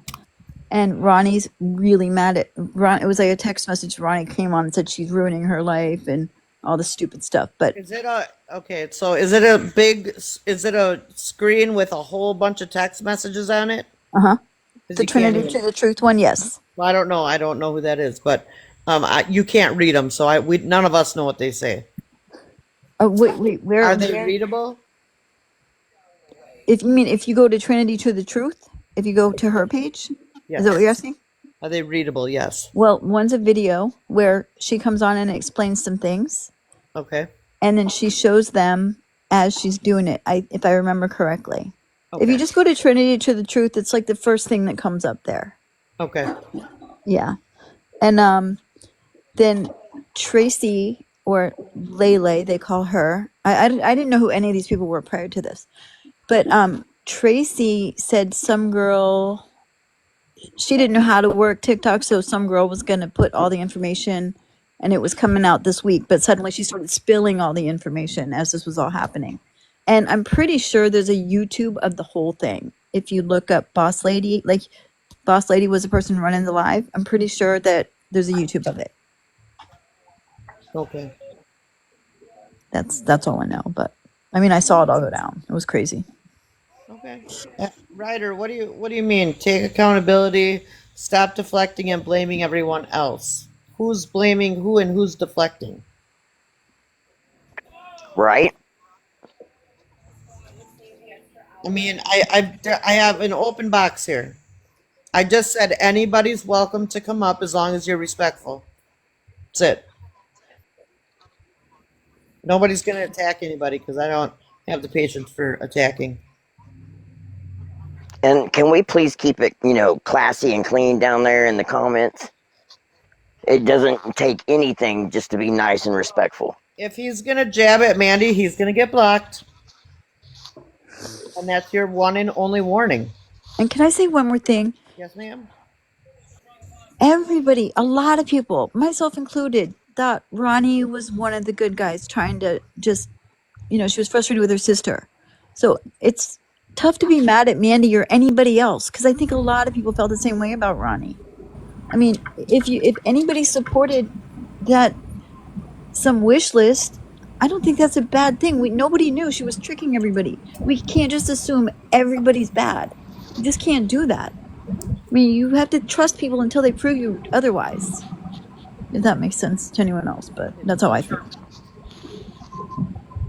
Speaker 10: And Ronnie's really mad at Ron. It was like a text message. Ronnie came on and said she's ruining her life and all the stupid stuff. But
Speaker 1: Is it is it a screen with a whole bunch of text messages on it?
Speaker 10: 'cause
Speaker 1: Is
Speaker 10: the
Speaker 1: you can't
Speaker 10: Trinity
Speaker 1: even-
Speaker 10: to the Truth one, yes.
Speaker 1: Well, I don't know. I don't know who that is, but you can't read them, so none of us know what they say.
Speaker 10: Oh wait, where
Speaker 1: Are they
Speaker 10: where-
Speaker 1: readable?
Speaker 10: if you go to Trinity to the Truth, if you go to her page,
Speaker 1: Yes.
Speaker 10: is that what you're asking?
Speaker 1: Are they readable? Yes.
Speaker 10: Well, one's a video where she comes on and explains some things,
Speaker 1: Okay.
Speaker 10: and then she shows them as she's doing it. If I remember correctly. If you
Speaker 1: Okay.
Speaker 10: just go to Trinity to the Truth, it's like the first thing that comes up there.
Speaker 1: Okay.
Speaker 10: Yeah. And then Tracy, or Lele, they call her. I didn't know who any of these people were prior to this. But Tracy said some girl, she didn't know how to work TikTok, so some girl was going to put all the information, and it was coming out this week. But suddenly she started spilling all the information as this was all happening. And I'm pretty sure there's a YouTube of the whole thing. If you look up Boss Lady, like Boss Lady was the person running the live, I'm pretty sure that there's a YouTube of it.
Speaker 1: Okay.
Speaker 10: That's all I know. But I mean, I saw it all go down. It was crazy.
Speaker 1: Okay. Ryder, what do you mean? Take accountability, stop deflecting and blaming everyone else. Who's blaming who and who's deflecting?
Speaker 9: Right?
Speaker 1: I mean, I have an open box here. I just said anybody's welcome to come up as long as you're respectful. That's it. Nobody's going to attack anybody because I don't have the patience for attacking.
Speaker 9: And can we please keep it, classy and clean down there in the comments? It doesn't take anything just to be nice and respectful.
Speaker 1: If he's going to jab at Mandy, he's going to get blocked. And that's your one and only warning.
Speaker 10: And can I say one more thing?
Speaker 1: Yes, ma'am.
Speaker 10: Everybody, a lot of people, myself included, thought Ronnie was one of the good guys trying to just, she was frustrated with her sister. So it's tough to be mad at Mandy or anybody else, because I think a lot of people felt the same way about Ronnie. I mean, if anybody supported that some wish list, I don't think that's a bad thing. Nobody knew she was tricking everybody. We can't just assume everybody's bad. You just can't do that. I mean, you have to trust people until they prove you otherwise. If that makes sense to anyone else, but that's how I think.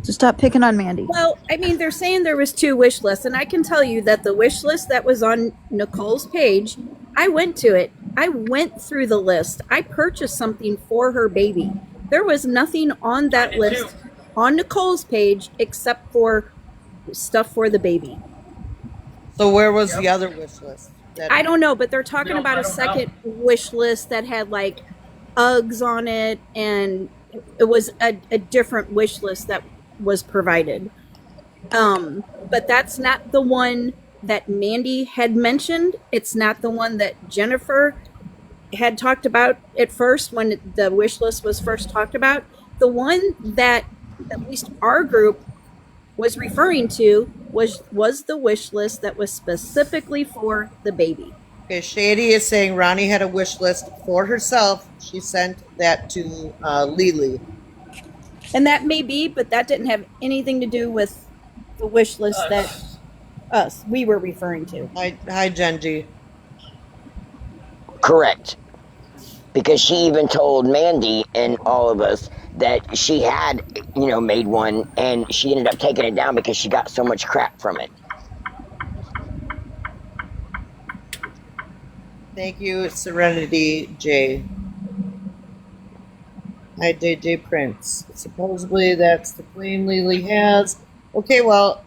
Speaker 10: So stop picking on Mandy.
Speaker 2: Well, I mean, they're saying there was 2 wish lists, and I can tell you that the wish list that was on Nicole's page, I went to it. I went through the list. I purchased something for her baby. There was nothing on that list on Nicole's page except for stuff for the baby.
Speaker 1: So where was the other wish list?
Speaker 2: I don't know, but they're talking about a second wish list that had like Uggs on it, and it was a different wish list that was provided. But that's not the one that Mandy had mentioned. It's not the one that Jennifer had talked about at first when the wish list was first talked about. The one that at least our group was referring to was the wish list that was specifically for the baby.
Speaker 1: Okay, Shady is saying Ronnie had a wish list for herself. She sent that to Lily.
Speaker 2: And that may be, but that didn't have anything to do with the wish list that we were referring to.
Speaker 1: Hi, Genji.
Speaker 9: Correct. Because she even told Mandy and all of us that she had, made one, and she ended up taking it down because she got so much crap from it.
Speaker 1: Thank you, Serenity J. Hi, JJ Prince. Supposedly that's the claim Lily has. Okay, well,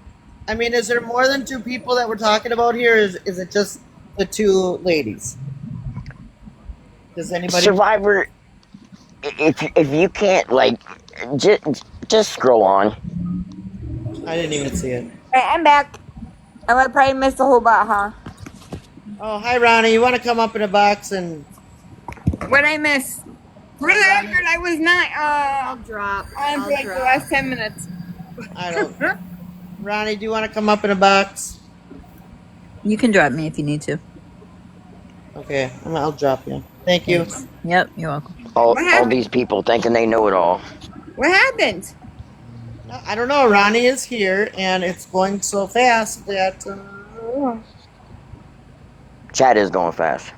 Speaker 1: I mean, is there more than 2 people that we're talking about here? Is it just the 2 ladies? Does anybody...
Speaker 9: Survivor, if you can't, just scroll on.
Speaker 1: I didn't even see it.
Speaker 6: Alright, I'm back. I probably missed the whole bot, huh?
Speaker 1: Oh, hi, Ronnie. You want to come up in a box and...
Speaker 6: What'd I miss? For the record, I was not
Speaker 2: I'll drop.
Speaker 6: on for like the last 10 minutes.
Speaker 1: I don't... Ronnie, do you want to come up in a box?
Speaker 10: You can drop me if you need to.
Speaker 1: Okay, I'll drop you. Thank you.
Speaker 10: Yep, you're welcome.
Speaker 9: All these people thinking they know it all.
Speaker 6: What happened?
Speaker 1: I don't know. Ronnie is here, and it's going so fast that...
Speaker 9: Chat is going fast.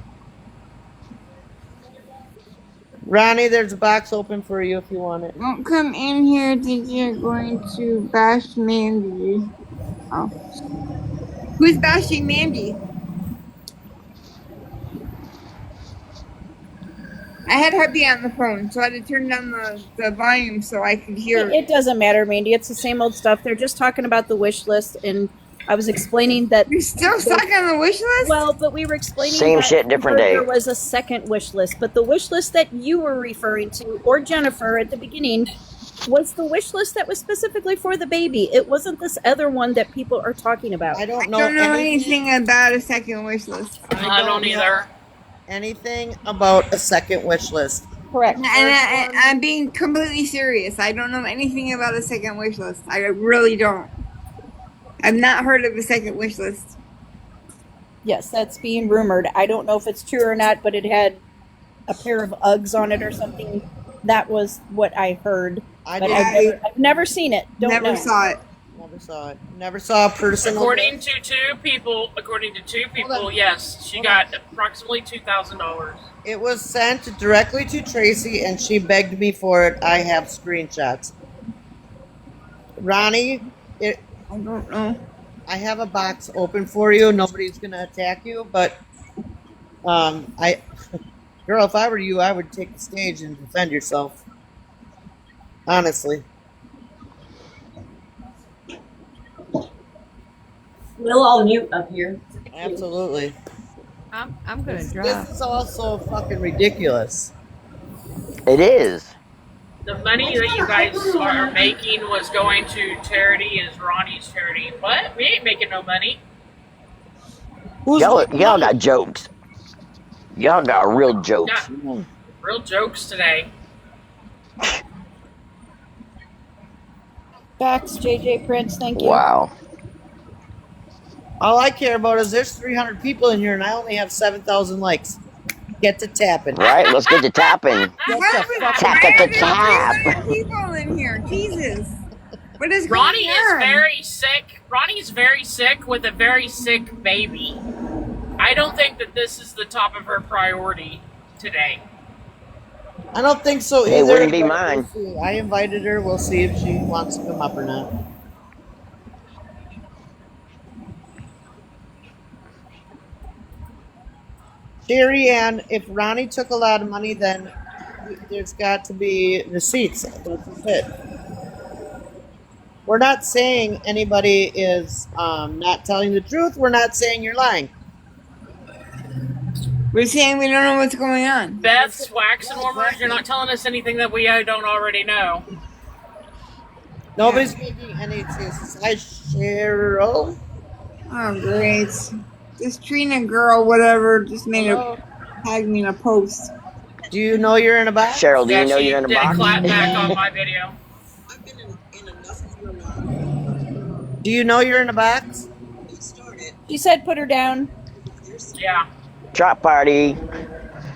Speaker 1: Ronnie, there's a box open for you if you want it.
Speaker 6: Don't come in here thinking you're going to bash Mandy. Oh. Who's bashing Mandy? I had hubby on the phone, so I had to turn down the volume so I could hear.
Speaker 2: It doesn't matter, Mandy. It's the same old stuff. They're just talking about the wish list, and I was explaining that...
Speaker 6: You're still stuck on the wish list?
Speaker 2: Well, but we were explaining
Speaker 9: Same
Speaker 2: that
Speaker 9: shit, different day.
Speaker 2: There was a second wish list, but the wish list that you were referring to, or Jennifer at the beginning, was the wish list that was specifically for the baby. It wasn't this other one that people are talking about.
Speaker 1: I don't know
Speaker 6: anything about a second wish list.
Speaker 5: I don't either.
Speaker 1: Anything about a second wish list.
Speaker 2: Correct.
Speaker 6: And I'm being completely serious. I don't know anything about a second wish list. I really don't. I've not heard of a second wish list.
Speaker 2: Yes, that's being rumored. I don't know if it's true or not, but it had a pair of Uggs on it or something. That was what I heard. But I've never seen it.
Speaker 6: Never saw it.
Speaker 1: Never saw it. Never saw a person.
Speaker 5: According to two people, yes, she got approximately $2,000.
Speaker 1: It was sent directly to Tracy, and she begged me for it. I have screenshots. Ronnie,
Speaker 6: I don't know.
Speaker 1: I have a box open for you. Nobody's gonna attack you, but girl, if I were you, I would take the stage and defend yourself. Honestly.
Speaker 7: We'll all mute up here.
Speaker 1: Absolutely.
Speaker 3: I'm gonna drop.
Speaker 1: This is also fucking ridiculous.
Speaker 9: It is.
Speaker 5: The money that you guys are making was going to charity, is Ronnie's charity. What? We ain't making no money.
Speaker 9: Y'all got jokes. Y'all got real jokes.
Speaker 5: Got real jokes today.
Speaker 2: Facts, JJ Prince, thank you.
Speaker 9: Wow.
Speaker 1: All I care about is there's 300 people in here, and I only have 7,000 likes. Get to tapping.
Speaker 9: Right, let's get to tapping.
Speaker 6: Tap. People in here, Jesus. What is
Speaker 5: Ronnie
Speaker 6: going
Speaker 5: is
Speaker 6: on?
Speaker 5: very sick. Ronnie's very sick with a very sick baby. I don't think that this is the top of her priority today.
Speaker 1: I don't think so
Speaker 9: It
Speaker 1: either.
Speaker 9: wouldn't be
Speaker 1: but
Speaker 9: mine.
Speaker 1: we'll see. I invited her. We'll see if she wants to come up or not. Sherry Ann, if Ronnie took a lot of money, then there's got to be receipts. That's it. We're not saying anybody is not telling the truth. We're not saying you're lying.
Speaker 6: We're saying we don't know what's going on.
Speaker 5: Beth's waxing rumors. You're not telling us anything that we don't already know.
Speaker 1: Nobody's making any excuses. Hi, Cheryl.
Speaker 6: Oh, great. This Trina girl, whatever, just made
Speaker 1: Hello.
Speaker 6: tag me in a post.
Speaker 1: Do you know you're in a box?
Speaker 9: Cheryl, do
Speaker 5: Yeah,
Speaker 9: you know
Speaker 5: she
Speaker 9: you're in a
Speaker 5: did a
Speaker 9: box?
Speaker 5: clap back on my video.
Speaker 11: I've been in enough of your life.
Speaker 1: Do you know you're in a box?
Speaker 11: You started.
Speaker 2: She said put her down.
Speaker 5: Yeah.
Speaker 9: Drop party.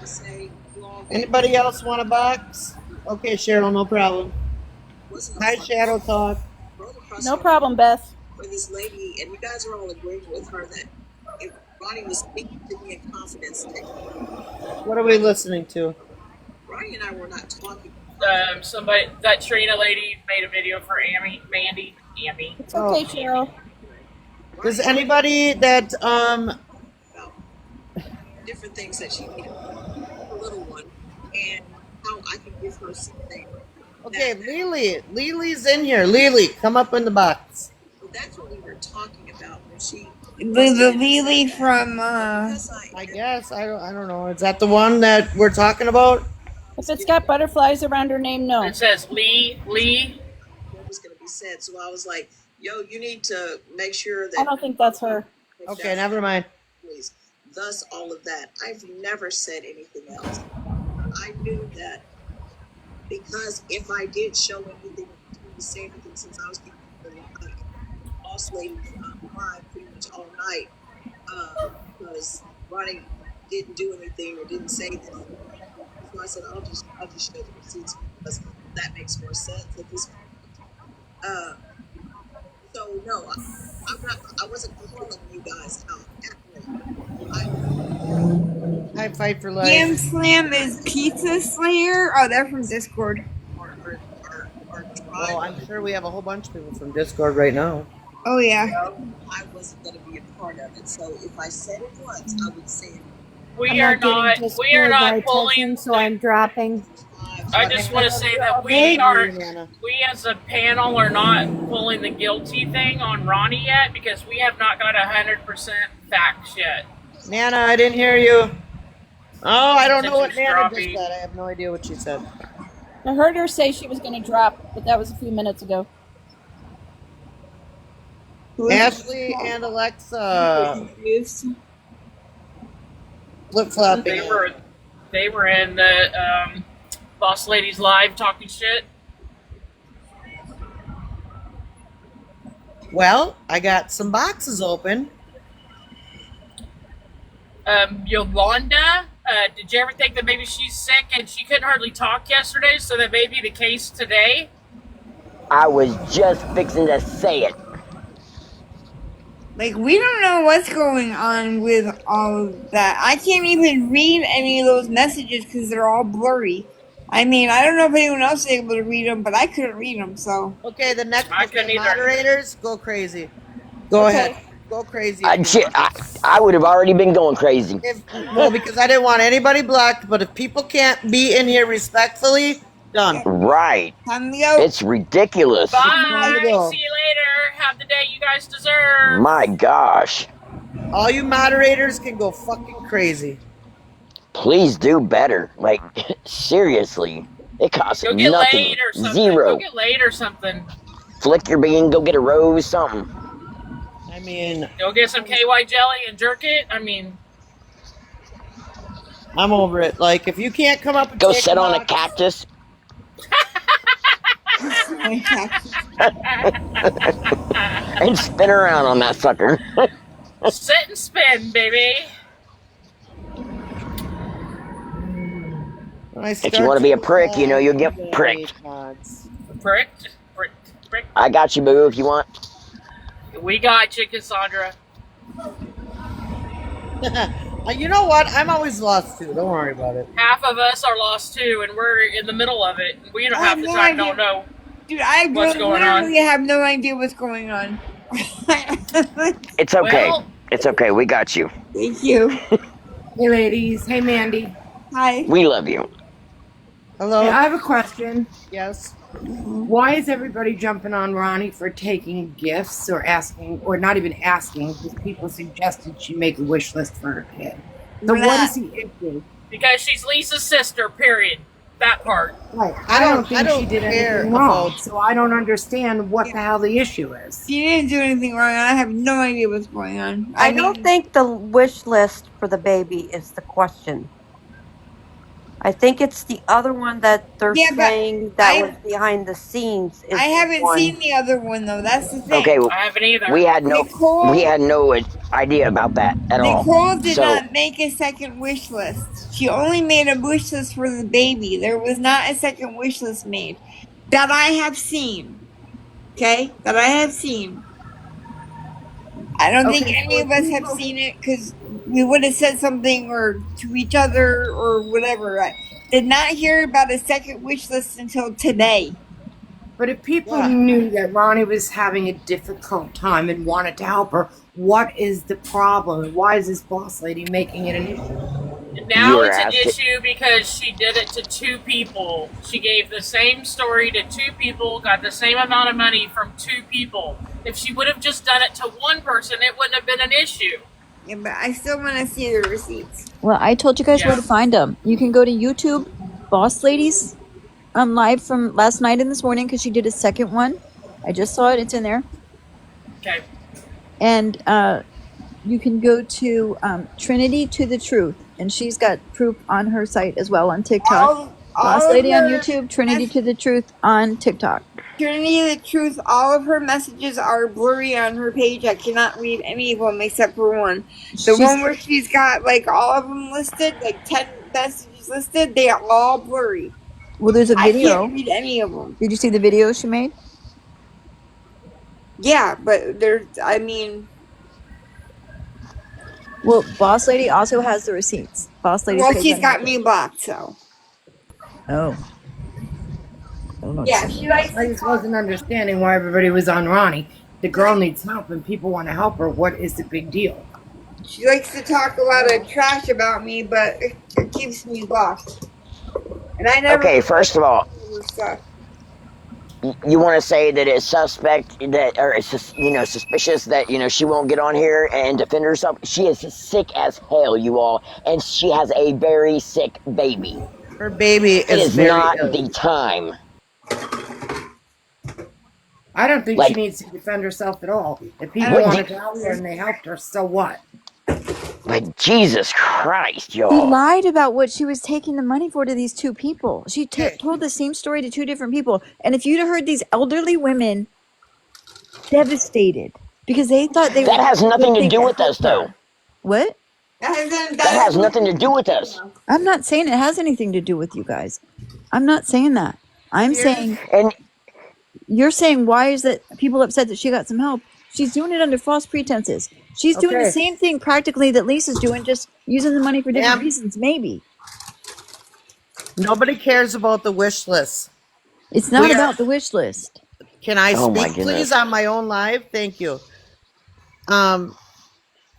Speaker 11: Say, well,
Speaker 1: Anybody else want a box? Okay, Cheryl, no problem.
Speaker 11: wasn't
Speaker 1: Hi, Shadow Talk.
Speaker 2: No problem, Beth.
Speaker 11: for this lady, and you guys are all agreeing with her that if Ronnie was speaking to me in confidence, that
Speaker 1: What are we listening to?
Speaker 11: Ronnie and I were not talking.
Speaker 5: Somebody, that Trina lady made a video for Mandy.
Speaker 2: It's okay, Cheryl.
Speaker 1: Does anybody that
Speaker 11: About different things that she needed, a little one, and how I can give her something.
Speaker 1: Okay, Lily's in here. Lily, come up in the box.
Speaker 11: Well, that's what we were talking about when she.
Speaker 6: The Lily from,
Speaker 11: Because
Speaker 1: I guess I don't know. Is that the one that we're talking about?
Speaker 2: If it's got butterflies around her name, no.
Speaker 5: It says Lee.
Speaker 11: what was going to be said, so I was like, "Yo, you need to make sure that."
Speaker 2: I don't think that's her.
Speaker 1: Okay, never mind.
Speaker 11: Please. Thus, all of that. I've never said anything else. I knew that because if I did show anything, to say anything, since I was keeping the boss lady live pretty much all night, because Ronnie didn't do anything or didn't say anything. So I said, I'll just show the receipts because that makes more sense at this point. So no, I wasn't calling you guys out at all.
Speaker 1: I fight for life.
Speaker 6: Yam Slam is Pizza Slayer? Oh, they're from Discord.
Speaker 1: Well, I'm sure we have a whole bunch of people from Discord right now.
Speaker 6: Oh, yeah.
Speaker 11: I wasn't going to be a part of it. So if I said it once, I would say it.
Speaker 5: We are not pulling.
Speaker 3: So I'm dropping.
Speaker 5: I just want to say that we as a panel are not pulling the guilty thing on Ronnie yet because we have not got 100% facts yet.
Speaker 1: Nana, I didn't hear you. Oh, I don't know what
Speaker 5: Since
Speaker 1: Nana
Speaker 5: it's
Speaker 1: just said. I have no idea what she said.
Speaker 2: I heard her say she was going to drop, but that was a few minutes ago.
Speaker 1: Ashley and Alexa flip-flopping.
Speaker 5: They were in the Boss Ladies Live talking shit.
Speaker 1: Well, I got some boxes open.
Speaker 5: Yolanda, did you ever think that maybe she's sick and she couldn't hardly talk yesterday, so that may be the case today?
Speaker 9: I was just fixing to say it.
Speaker 6: Like, we don't know what's going on with all of that. I can't even read any of those messages because they're all blurry. I mean, I don't know if anyone else is able to read them, but I couldn't read them, so.
Speaker 1: Okay, the next
Speaker 5: I couldn't either.
Speaker 1: moderators, go crazy. Go ahead. Go crazy.
Speaker 9: I would have already been going crazy.
Speaker 1: Well, because I didn't want anybody blocked, but if people can't be in here respectfully, done.
Speaker 9: Right.
Speaker 6: Time to go.
Speaker 9: It's ridiculous.
Speaker 5: Bye.
Speaker 1: to go.
Speaker 5: See you later. Have the day you guys deserve.
Speaker 9: My gosh.
Speaker 1: All you moderators can go fucking crazy.
Speaker 9: Please do better. Like, seriously. It costs
Speaker 5: Go get
Speaker 9: nothing.
Speaker 5: laid or something.
Speaker 9: Zero.
Speaker 5: Go get laid or something.
Speaker 9: Flick your bean, go get a rose, something.
Speaker 1: I mean,
Speaker 5: Go get some KY jelly and jerk it. I mean,
Speaker 1: I'm over it. Like, if you can't come up and
Speaker 9: Go
Speaker 1: take
Speaker 9: sit on a
Speaker 1: box-
Speaker 9: cactus. And spin around on that sucker.
Speaker 5: sit and spin, baby.
Speaker 1: When I
Speaker 9: If you
Speaker 1: start
Speaker 9: want to be a
Speaker 1: to
Speaker 9: prick, you know you'll get
Speaker 1: play
Speaker 9: pricked.
Speaker 1: mods.
Speaker 5: Pricked.
Speaker 9: I got you, boo, if you want.
Speaker 5: We got you, Cassandra.
Speaker 1: You know what? I'm always lost too. Don't worry about it.
Speaker 5: Half of us are lost too, and we're in the middle of it. We don't
Speaker 6: I have
Speaker 5: half the
Speaker 6: no
Speaker 5: time
Speaker 6: idea.
Speaker 5: don't know
Speaker 6: Dude, I
Speaker 5: what's going on.
Speaker 6: literally have no idea what's going on.
Speaker 9: It's okay.
Speaker 5: Well,
Speaker 9: It's okay. We got you.
Speaker 6: Thank you.
Speaker 12: Hey, ladies. Hey, Mandy.
Speaker 6: Hi.
Speaker 9: We love you.
Speaker 1: Hello?
Speaker 12: Hey, I have a question.
Speaker 1: Yes.
Speaker 12: Why is everybody jumping on Ronnie for taking gifts or asking, or not even asking, because people suggested she make a wish list for her kid? So
Speaker 6: We're
Speaker 12: what
Speaker 6: not-
Speaker 12: is the issue?
Speaker 5: because she's Lisa's sister, period. That part.
Speaker 12: Right.
Speaker 1: I don't
Speaker 12: think she did
Speaker 1: care
Speaker 12: anything wrong,
Speaker 1: about-
Speaker 12: so I don't understand what the hell the issue is.
Speaker 6: She didn't do anything wrong. I have no idea what's going on.
Speaker 8: I don't think the wish list for the baby is the question. I think it's the other one that they're
Speaker 6: Yeah, but
Speaker 8: saying that
Speaker 6: I-
Speaker 8: was behind the scenes. Is
Speaker 6: I
Speaker 8: the
Speaker 6: haven't
Speaker 8: one.
Speaker 6: seen the other one though. That's the thing.
Speaker 9: Okay,
Speaker 5: I haven't either.
Speaker 9: we had no
Speaker 6: Nicole-
Speaker 9: idea about that at all.
Speaker 6: Nicole did
Speaker 9: So
Speaker 6: not make a second wish list. She only made a wish list for the baby. There was not a second wish list made that I have seen. Okay, that I have seen. I don't think
Speaker 12: Okay,
Speaker 6: any
Speaker 12: so
Speaker 6: of us
Speaker 12: if
Speaker 6: have
Speaker 12: people-
Speaker 6: seen it because we would have said something or to each other or whatever. I did not hear about a second wish list until today.
Speaker 12: But if people
Speaker 1: Yeah.
Speaker 12: knew that Ronnie was having a difficult time and wanted to help her, what is the problem? And why is this boss lady making it an issue?
Speaker 5: Now
Speaker 9: You're
Speaker 5: it's an
Speaker 9: asking-
Speaker 5: issue because she did it to two people. She gave the same story to two people, got the same amount of money from two people. If she would have just done it to one person, it wouldn't have been an issue.
Speaker 6: Yeah, but I still want to see the receipts.
Speaker 10: Well, I told you guys where
Speaker 5: Yeah.
Speaker 10: to find them. You can go to YouTube, Boss Ladies, live from last night and this morning because she did a second one. I just saw it; it's in there.
Speaker 5: Okay.
Speaker 10: And you can go to Trinity to the Truth, and she's got proof on her site as well on TikTok. Boss
Speaker 6: of
Speaker 10: Lady on
Speaker 6: her
Speaker 10: YouTube, Trinity to the Truth on TikTok.
Speaker 6: Trinity the Truth, all of her messages are blurry on her page. I cannot read any of them except for one. The
Speaker 10: She's-
Speaker 6: one where she's got like all of them listed, like 10 messages listed, they are all blurry.
Speaker 10: Well, there's a
Speaker 6: I
Speaker 10: video.
Speaker 6: can't read any of them.
Speaker 10: Did you see the video she made?
Speaker 6: Yeah, but there's, I mean,
Speaker 10: Well, Boss Lady also has the receipts. Boss Lady's
Speaker 6: well,
Speaker 10: page
Speaker 6: she's
Speaker 10: on
Speaker 6: got
Speaker 10: YouTube.
Speaker 6: me blocked, so.
Speaker 10: Oh. I don't know.
Speaker 6: Yeah, she likes
Speaker 12: I just wasn't understanding why everybody was on Ronnie. The girl needs help and people want to help her. What is the big deal?
Speaker 6: She likes to talk a lot of trash about me, but it keeps me blocked. And I never.
Speaker 9: Okay, first of all,
Speaker 6: Stuff.
Speaker 9: you want to say that it's suspect that, or it's just, suspicious that she won't get on here and defend herself. She is sick as hell, you all, and she has a very sick baby.
Speaker 1: Her baby
Speaker 9: It
Speaker 1: is
Speaker 9: is
Speaker 1: very
Speaker 9: not
Speaker 1: ill.
Speaker 9: the time.
Speaker 12: I don't think
Speaker 9: Like-
Speaker 12: she needs to defend herself at all. If people
Speaker 9: What
Speaker 12: wanted
Speaker 9: do-
Speaker 12: to help her and they helped her, so what?
Speaker 9: Like, Jesus Christ,
Speaker 10: She
Speaker 9: y'all.
Speaker 10: lied about what she was taking the money for to these two people. She told the same story to two different people. And if you'd have heard these elderly women devastated because they thought they
Speaker 9: That
Speaker 10: were
Speaker 9: has nothing to
Speaker 10: they
Speaker 9: do
Speaker 10: could
Speaker 9: with
Speaker 10: help
Speaker 9: us, though.
Speaker 10: her. What?
Speaker 9: That has nothing to do with us.
Speaker 10: I'm not saying it has anything to do with you guys. I'm not saying that. I'm saying
Speaker 9: And
Speaker 10: you're saying why is that people upset that she got some help? She's doing it under false pretenses. She's doing the
Speaker 1: Okay.
Speaker 10: same thing practically that Lisa's doing, just using the money for different
Speaker 1: Yeah.
Speaker 10: reasons, maybe.
Speaker 1: Nobody cares about the wish list.
Speaker 10: It's not
Speaker 1: We are-
Speaker 10: about the wish list.
Speaker 1: Can I
Speaker 9: Oh my
Speaker 1: speak,
Speaker 9: goodness.
Speaker 1: please, on my own live? Thank you.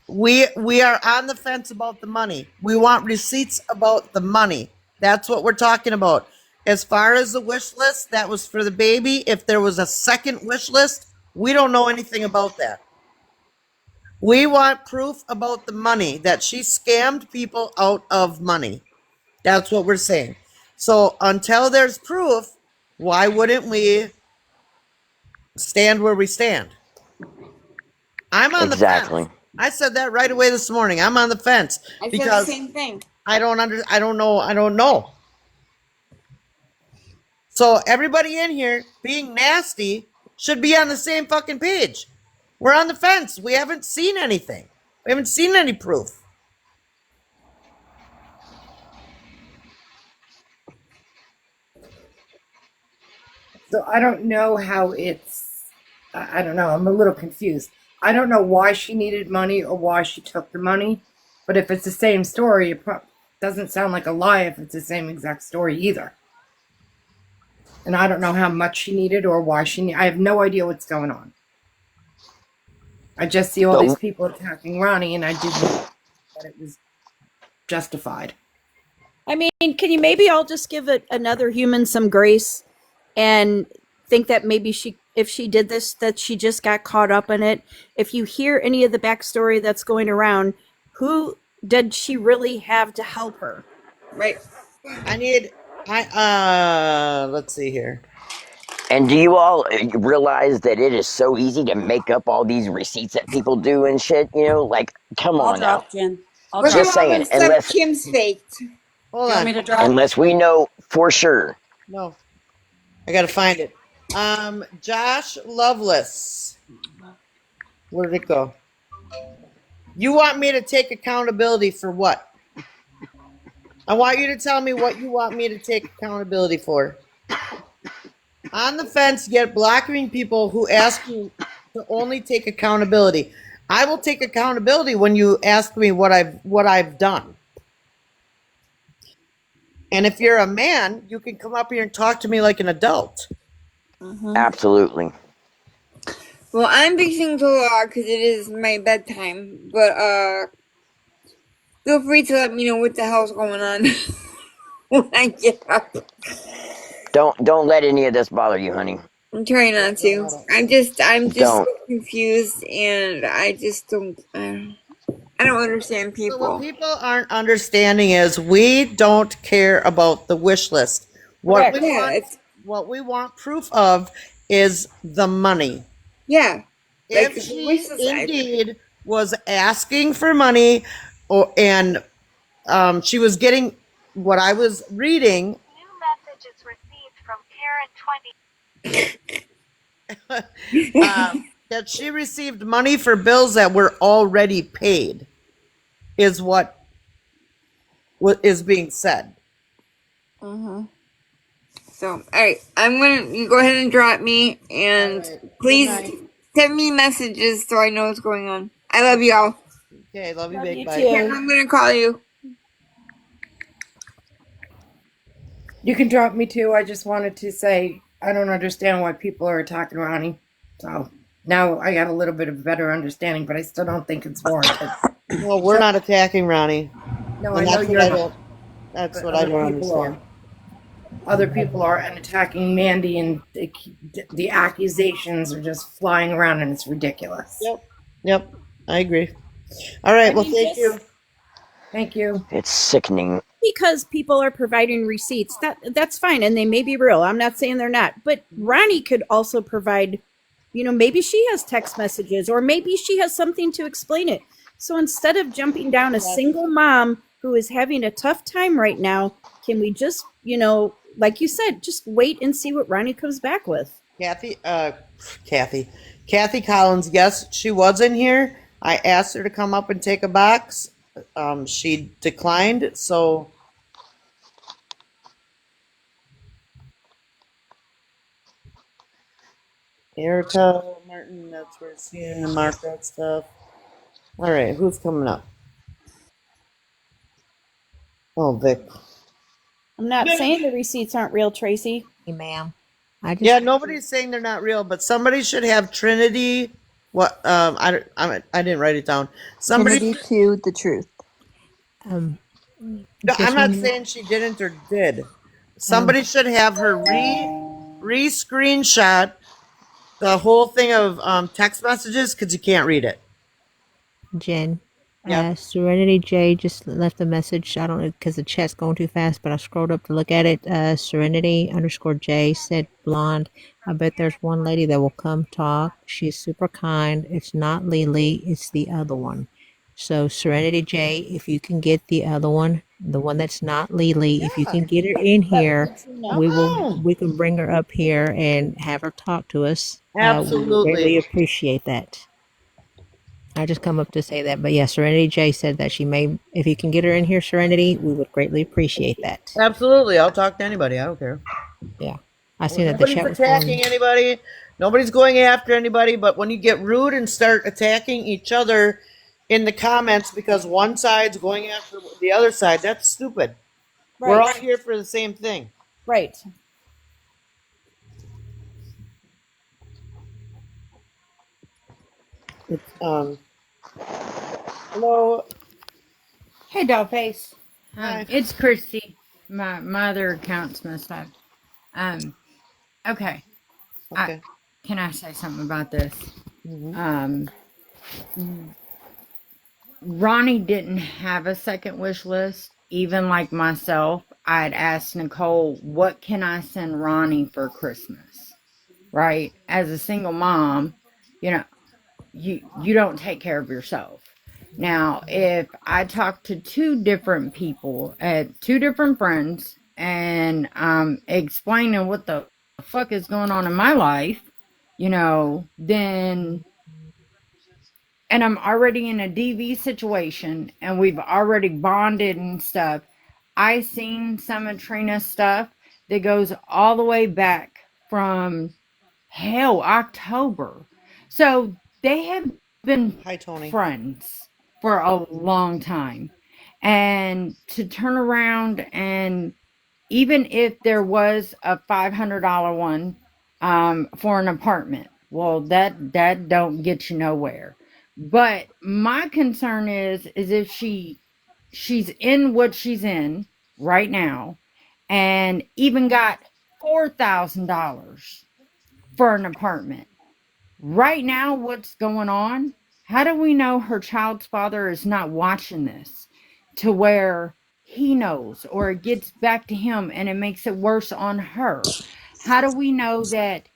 Speaker 1: We are on the fence about the money. We want receipts about the money. That's what we're talking about. As far as the wish list, that was for the baby. If there was a second wish list, we don't know anything about that. We want proof about the money, that she scammed people out of money. That's what we're saying. So until there's proof, why wouldn't we stand where we stand? I'm on the
Speaker 9: Exactly.
Speaker 1: fence. I said that right away this morning. I'm on the fence
Speaker 6: I said
Speaker 1: because
Speaker 6: the same thing.
Speaker 1: I don't know. So everybody in here being nasty should be on the same fucking page. We're on the fence. We haven't seen anything. We haven't seen any proof.
Speaker 12: So I don't know how it's. I don't know. I'm a little confused. I don't know why she needed money or why she took the money, But if it's the same story, it doesn't sound like a lie if it's the same exact story either. And I don't know how much she needed or why she needed. I have no idea what's going on. I just see all these people attacking Ronnie, and I didn't know that it was justified.
Speaker 2: I mean, can you maybe all just give another human some grace and think that maybe if she did this, that she just got caught up in it? If you hear any of the backstory that's going around, who did she really have to help her?
Speaker 6: Right.
Speaker 1: Let's see here.
Speaker 9: And do you all realize that it is so easy to make up all these receipts that people do and shit? You know, like, come
Speaker 7: I'll
Speaker 9: on
Speaker 7: drop
Speaker 9: now.
Speaker 7: Jen. I'll
Speaker 6: Look
Speaker 7: drop.
Speaker 9: Just
Speaker 6: at all
Speaker 9: saying,
Speaker 6: the stuff
Speaker 9: unless
Speaker 6: Kim's faked.
Speaker 1: Hold
Speaker 7: You want
Speaker 1: on.
Speaker 7: me to drop?
Speaker 9: unless we know for sure.
Speaker 1: No, I gotta find it. Josh Loveless. Where did it go? You want me to take accountability for what? I want you to tell me what you want me to take accountability for. On the fence, yet blocking people who ask you to only take accountability. I will take accountability when you ask me what I've done. And if you're a man, you can come up here and talk to me like an adult.
Speaker 9: Absolutely.
Speaker 6: Well, I'm fixing to log because it is my bedtime. But feel free to let me know what the hell's going on when I get up.
Speaker 9: Don't let any of this bother you, honey.
Speaker 6: I'm trying not to. I'm just
Speaker 9: Don't.
Speaker 6: so confused, and I just don't. I don't understand
Speaker 1: So what
Speaker 6: people.
Speaker 1: people aren't understanding is we don't care about the wish list. What
Speaker 2: Correct.
Speaker 1: we
Speaker 6: Yeah,
Speaker 1: want,
Speaker 6: it's
Speaker 1: what we want proof of is the money.
Speaker 6: yeah. Like
Speaker 1: If
Speaker 6: the
Speaker 1: she
Speaker 6: wish list,
Speaker 1: indeed was asking for money, and she was getting what I was reading.
Speaker 13: New messages received from Karen 20.
Speaker 1: That she received money for bills that were already paid is what is being said.
Speaker 6: So, all right, you go ahead and drop me, and please send me messages so I know what's going on. I love y'all.
Speaker 1: Okay, love you,
Speaker 2: Love
Speaker 1: big
Speaker 2: you
Speaker 1: bye.
Speaker 2: too.
Speaker 6: I'm gonna call you.
Speaker 12: You can drop me too. I just wanted to say I don't understand why people are attacking Ronnie. So now I got a little bit of better understanding, but I still don't think it's warranted.
Speaker 1: Well, we're not attacking Ronnie.
Speaker 12: No,
Speaker 1: And
Speaker 12: I know
Speaker 1: that's
Speaker 12: you're
Speaker 1: what I
Speaker 12: not.
Speaker 1: don't. That's
Speaker 12: But
Speaker 1: what I
Speaker 12: other
Speaker 1: don't
Speaker 12: people
Speaker 1: understand.
Speaker 12: Other people are, and attacking Mandy, and the accusations are just flying around, and it's ridiculous.
Speaker 1: Yep, I agree. All right,
Speaker 2: I
Speaker 1: well,
Speaker 2: mean,
Speaker 1: thank you.
Speaker 12: Thank you.
Speaker 9: It's sickening.
Speaker 2: Because people are providing receipts, that's fine, and they may be real. I'm not saying they're not, but Ronnie could also provide. Maybe she has text messages, or maybe she has something to explain it. So instead of jumping down a single mom who is having a tough time right now, can we just, like you said, just wait and see what Ronnie comes back with?
Speaker 1: Kathy Collins, yes, she was in here. I asked her to come up and take a box. She declined, so Erica Martin, that's where it's seeing and mark that stuff. All right, who's coming up? Oh, Vic.
Speaker 2: I'm not saying the receipts aren't real, Tracy.
Speaker 4: Hey, ma'am. I just
Speaker 1: Yeah, nobody's saying they're not real, but somebody should have Trinity. What? I didn't write it down. Somebody.
Speaker 10: Trinity to the truth.
Speaker 1: No,
Speaker 10: Just
Speaker 1: I'm not
Speaker 10: when you-
Speaker 1: saying she didn't or did. Somebody should have her screenshot the whole thing of text messages because you can't read it.
Speaker 4: Jen.
Speaker 1: Yeah.
Speaker 4: Serenity J just left a message. I don't know because the chat's going too fast, but I scrolled up to look at it. Serenity_J said, "Blonde, I bet there's one lady that will come talk. She's super kind. It's not Lily, it's the other one." So Serenity J, if you can get the other one, the one that's not Lily, if you can get her in here, we can bring her up here and have her talk to us. We
Speaker 1: Absolutely.
Speaker 4: greatly appreciate that. I just come up to say that, but yeah, Serenity J said that she may, if you can get her in here, Serenity, we would greatly appreciate that.
Speaker 1: Absolutely. I'll talk to anybody. I don't care.
Speaker 4: Yeah. I seen that the
Speaker 1: Nobody's
Speaker 4: chat was
Speaker 1: attacking
Speaker 4: going,
Speaker 1: anybody. Nobody's going after anybody. But when you get rude and start attacking each other in the comments because one side's going after the other side. That's stupid. We're all
Speaker 2: Right.
Speaker 1: here for the same thing.
Speaker 2: Right.
Speaker 1: Hello.
Speaker 4: Hey, Dollface.
Speaker 1: Hi.
Speaker 4: It's Christy. My other account's messed up. Okay.
Speaker 1: Okay.
Speaker 4: Can I say something about this? Ronnie didn't have a second wish list. Even like myself, I'd asked Nicole, what can I send Ronnie for Christmas? Right? As a single mom, you know, you don't take care of yourself. Now, if I talk to two different people, two different friends, and explaining what the fuck is going on in my life, you know, then, and I'm already in a DV situation, and we've already bonded and stuff, I seen some of Trina's stuff that goes all the way back from, hell, October. So they have been
Speaker 1: Hi, Tony.
Speaker 4: friends for a long time. And to turn around and even if there was a $500 one for an apartment, well, that don't get you nowhere. But my concern is if she's in what she's in right now and even got $4,000 for an apartment. Right now, what's going on? How do we know her child's father is not watching this to where he knows or it gets back to him and it makes it worse on her? How do we know that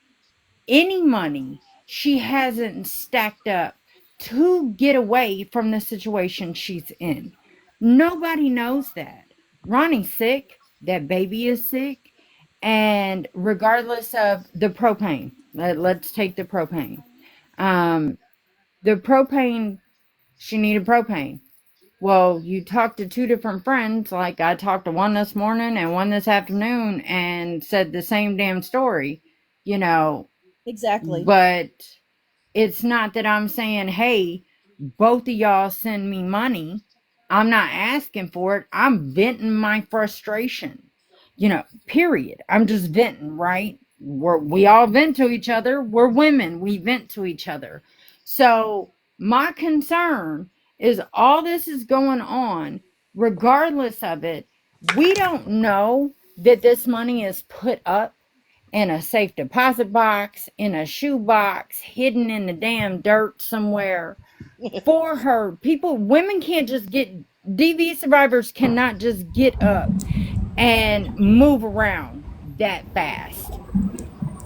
Speaker 4: any money she hasn't stacked up to get away from the situation she's in? Nobody knows that. Ronnie's sick. That baby is sick. And regardless of the propane, let's take the propane. The propane, she needed propane. Well, you talked to two different friends, like I talked to one this morning and one this afternoon, and said the same damn story, you know.
Speaker 2: Exactly.
Speaker 4: But it's not that I'm saying, hey, both of y'all send me money. I'm not asking for it. I'm venting my frustration. You know, period. I'm just venting, right? We all vent to each other. We're women. We vent to each other. So my concern is all this is going on, regardless of it, we don't know that this money is put up in a safe deposit box, in a shoe box, hidden in the damn dirt somewhere for her. Women can't just DV survivors cannot just get up and move around that fast.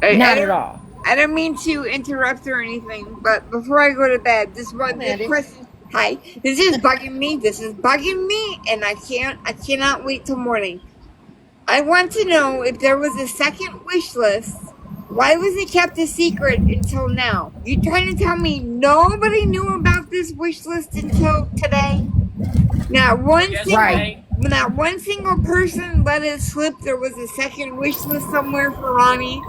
Speaker 4: Not at all.
Speaker 6: I don't mean to interrupt or anything, but before I go to bed, this question. Hi, this is bugging me. This is bugging me, and I cannot wait till morning. I want to know if there was a second wish list. Why was it kept a secret until now? You trying to tell me nobody knew about this wish list until today? Not one single person let it slip. There was a second wish list somewhere for Ronnie.